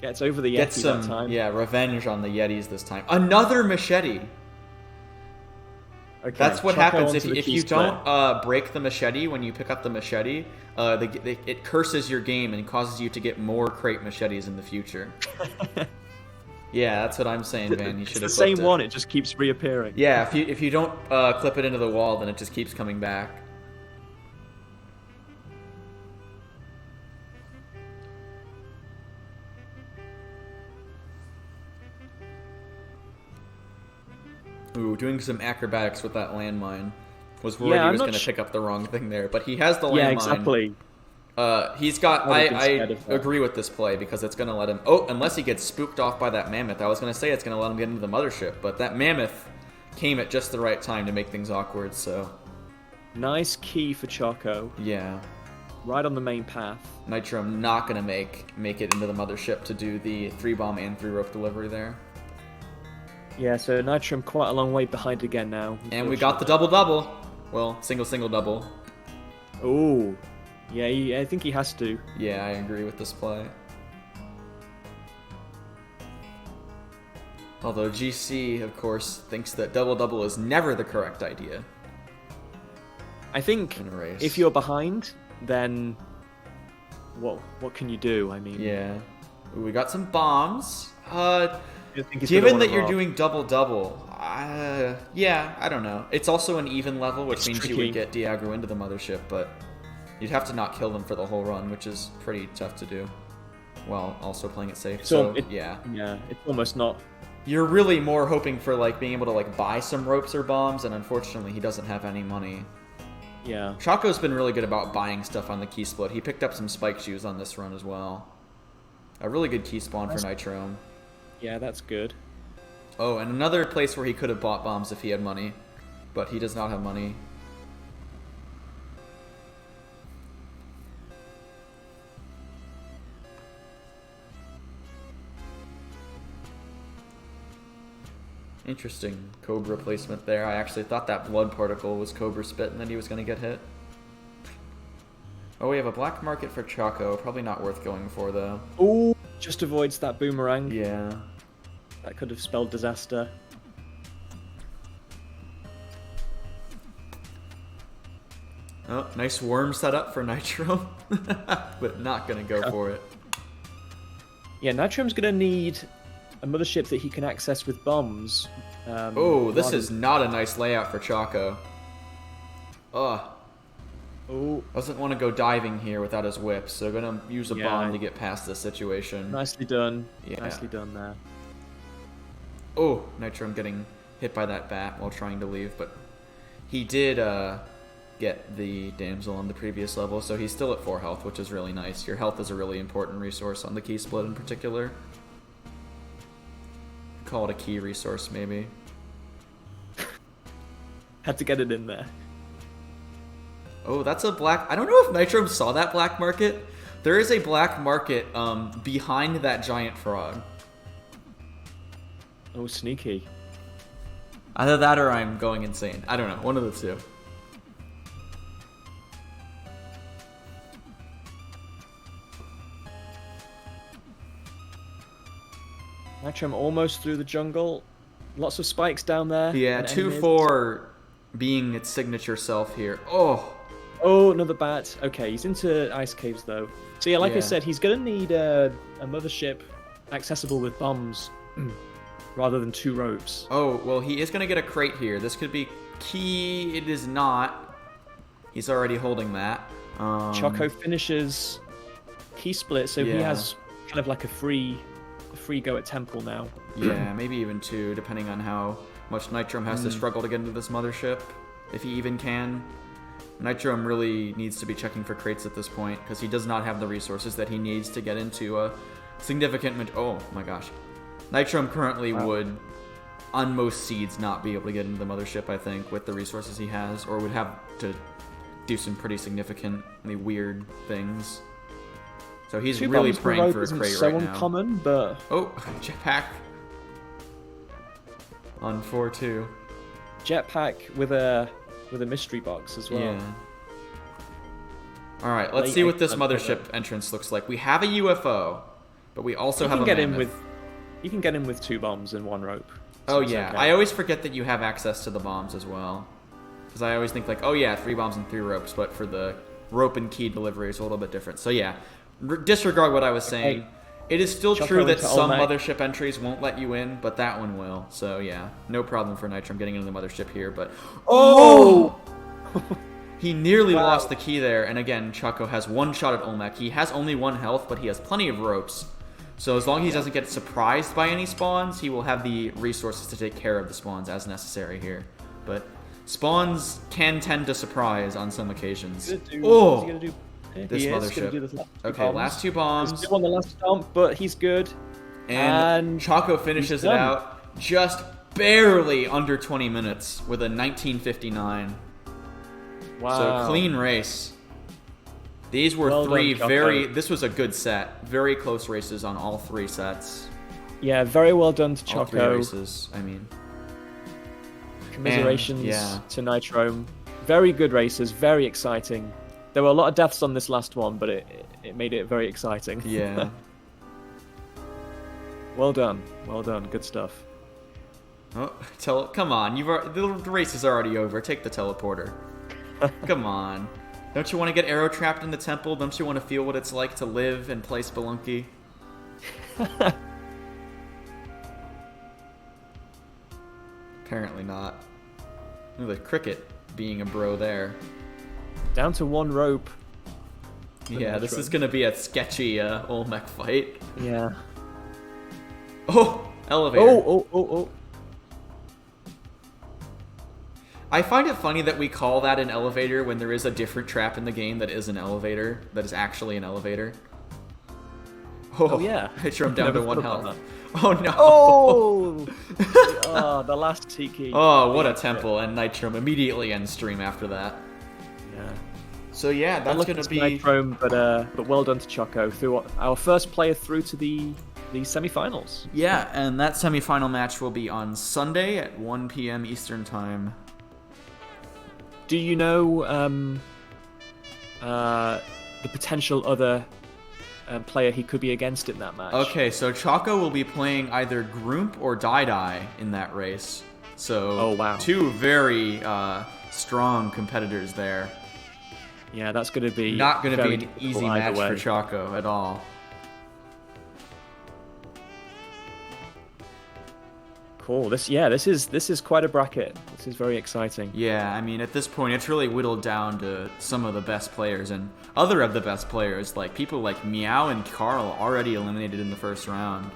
Gets over the Yeti Get some, that time. yeah, revenge on the Yetis this time. Another machete! Okay, That's what Choco happens onto the if key you split. don't break the machete when you pick up the machete. It curses your game and causes you to get more crate machetes in the future. Yeah, that's what I'm saying, Van. You It's should the have same clipped it. one, it just keeps reappearing. Yeah, if you don't clip it into the wall, then it just keeps coming back. Ooh, doing some acrobatics with that landmine. Was worried Yeah, he I'm was not going to pick up the wrong thing there, but he has the landmine. Yeah, exactly. He's got. Would have been I scared of that. agree with this play because it's going to let him. Oh, unless he gets spooked off by that mammoth. I was going to say it's going to let him get into the mothership, but that mammoth came at just the right time to make things awkward. So Nice key for Choco. yeah, Right on the main path. Nitrome not going to make it into the mothership to do the 3 bomb and 3 rope delivery there. Yeah, so Nitrome quite a long way behind again now. And we got the double. Well, single double. Ooh. Yeah, I think he has to. Yeah, I agree with this play. Although GC, of course, thinks that double is never the correct idea. I think In a race. if you're behind, then what can you do? I mean, Yeah. Ooh, we got some bombs. I think he's gonna Given wanna that you're rob. doing double, yeah, I don't know. It's also an even level, which It's means you tricky. would get Diagro into the mothership, but you'd have to not kill them for the whole run, which is pretty tough to do, while also playing it safe. So, yeah. Yeah, it's almost not. You're really more hoping for like being able to like buy some ropes or bombs, and unfortunately he doesn't have any money. Yeah. Choco's been really good about buying stuff on the key split. He picked up some spike shoes on this run as well. A really good key spawn for Nitrome. Yeah, that's good. Oh, and another place where he could have bought bombs if he had money, but he does not have money. Interesting Cobra placement there. I actually thought that blood particle was Cobra spit and then he was going to get hit. Oh, we have a black market for Choco. Probably not worth going for, though. Ooh, just avoids that boomerang. Yeah. That could have spelled disaster. Oh, nice worm setup for Nitro. But not going to go for it. Yeah, Nitrome's gonna need a mothership that he can access with bombs. Oh, this rather- is not a nice layout for Choco. Ugh. Oh, Doesn't want to go diving here without his whip, so gonna use a Yeah. bomb to get past this situation. nicely done. Yeah. Nicely done there. Oh, Nitrome getting hit by that bat while trying to leave, but he did get the damsel on the previous level, so he's still at 4 health, which is really nice. Your health is a really important resource on the key split in particular. Call it a key resource, maybe. Had to get it in there. Oh, that's a black... I don't know if Nitrome saw that black market. There is a black market behind that giant frog. Oh, sneaky. Either that or I'm going insane. I don't know. One of the two. Nitrome almost through the jungle. Lots of spikes down there. Yeah, and enemies. 2-4 being its signature self here. Oh! Oh, another bat. Okay, he's into ice caves though. So yeah, like I Yeah. said, he's gonna need a mothership accessible with bombs rather than 2 ropes. Oh, well, he is going to get a crate here. This could be key. It is not. He's already holding that. Choco finishes key split, so he Yeah. has kind of like a free go at Temple now. Yeah, maybe even 2, depending on how much Nitrome has to struggle to get into this mothership, if he even can. Nitrome really needs to be checking for crates at this point, because he does not have the resources that he needs to get into a significant... Oh my gosh. Nitrome currently would, on most seeds, not be able to get into the mothership, I think, with the resources he has, or would have to do some pretty significantly weird things. So he's 2 really bombs per praying rope for a isn't crate so right now. uncommon, but Oh, jetpack on 4-2. jetpack with a mystery box as well. Yeah. All right, let's Late see what this excellent mothership entrance looks like. We have a UFO, but we also have a mammoth. You can get in with 2 bombs and 1 rope. So Oh it's yeah, okay. I always forget that you have access to the bombs as well, because I always think like, oh yeah, 3 bombs and 3 ropes, but for the rope and key delivery is a little bit different. So yeah, disregard what I was saying. It is still Choco true that into some Olmec. mothership entries won't let you in, but that one will. So yeah, no problem for Nitrome getting into the mothership here. But oh, he nearly Wow. lost the key there. And again, Choco has 1 shot at Olmec. He has only 1 health, but he has plenty of ropes. So as long as he doesn't get surprised by any spawns, he will have the resources to take care of the spawns as necessary here. But spawns can tend to surprise on some occasions. What's he Oh, gonna do? this He is mothership. gonna do the Okay, bombs. last 2 He's bombs. still on the last stomp, but he's good. And And Choco finishes it done. out just barely under 20 minutes with a 1959. Wow. So clean race. These were Well 3 done, very... Choco. This was a good set. Very close races on all 3 sets. Yeah, very well done to All 3 Choco. races, I mean. Commiserations And, yeah. to Nitrome. Very good races, very exciting. There were a lot of deaths on this last one, but it made it very exciting. Yeah. Well done. Well done. Good stuff. Oh, come on. The race is already over. Take the teleporter. Come on. Don't you want to get arrow trapped in the temple? Don't you want to feel what it's like to live and play Spelunky? Apparently not. Look at the cricket being a bro there. Down to 1 rope. Yeah, this Nitrome. is going to be a sketchy Olmec fight. Yeah. Oh, elevator. Oh. I find it funny that we call that an elevator when there is a different trap in the game that is an elevator, that is actually an elevator. Oh, yeah. I threw him down Never to 1 thought health. about Oh no. Oh! Oh, the last Tiki. Oh, what a temple, and Nitrome immediately ends stream after that. Yeah. So yeah, that's Unlucky gonna to be... Nitrome, but well done to Choco. Through our first player through to the semi-finals. Yeah, and that semifinal match will be on Sunday at 1 p.m. Eastern Time. Do you know the potential other player he could be against in that match? Okay, so Choco will be playing either Groomp or Dai in that race. So, Oh, wow. 2 very strong competitors there. Yeah, that's going to be Not going to be very an difficult easy either match for way. Choco at all. Cool. This is quite a bracket. This is very exciting. Yeah, I mean, at this point, it's really whittled down to some of the best players, and other of the best players, like people like Meow and Carl, already eliminated in the first round.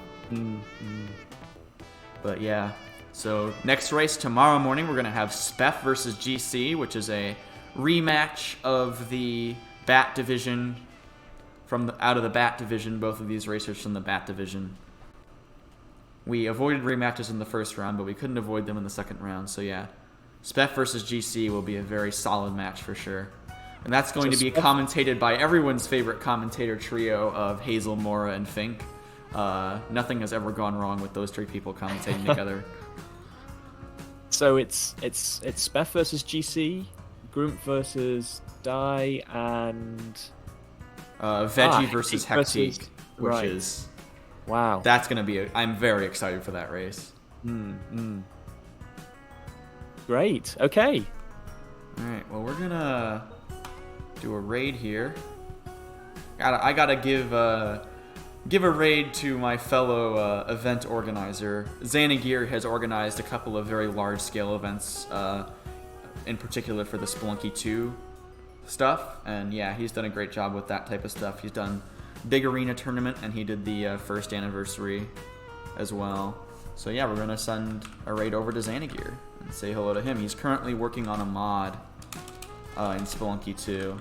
But yeah, so next race tomorrow morning, we're gonna have Spef versus GC, which is a rematch of the Bat division out of the Bat division. Both of these racers from the Bat division. We avoided rematches in the first round, but we couldn't avoid them in the second round. So yeah, Spef versus GC will be a very solid match for sure. And that's going to be commentated by everyone's favorite commentator trio of Hazel, Mora, and Fink. Nothing has ever gone wrong with those three people commentating together. So it's Spef versus GC, Grump versus Die, and Veggie versus Hectique, which is... Wow. That's going to be... I'm very excited for that race. Great. Okay. All right. Well, we're going to do a raid here. I got to give a raid to my fellow event organizer. Xanagir has organized a couple of very large-scale events, in particular for the Spelunky 2 stuff. And yeah, he's done a great job with that type of stuff. He's done Big Arena Tournament, and he did the first anniversary as well. So yeah, we're gonna send a raid over to Xanagir and say hello to him. He's currently working on a mod in Spelunky 2.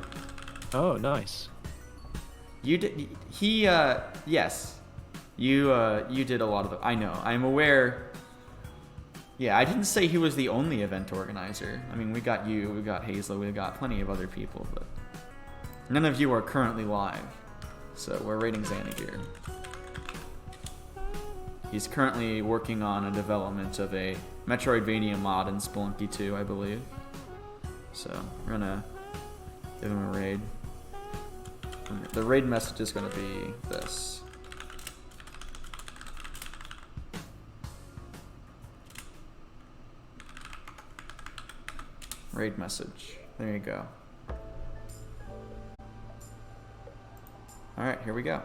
Oh, nice. You did. Yes. You did a lot of it. I know. I'm aware. Yeah, I didn't say he was the only event organizer. I mean, we got you, we got Hazel, we got plenty of other people, but none of you are currently live. So we're rating Xanagir. He's currently working on a development of a Metroidvania mod in Spelunky 2, I believe. So we're gonna give him a raid. The raid message is gonna be this. Raid message. There you go. Alright, here we go.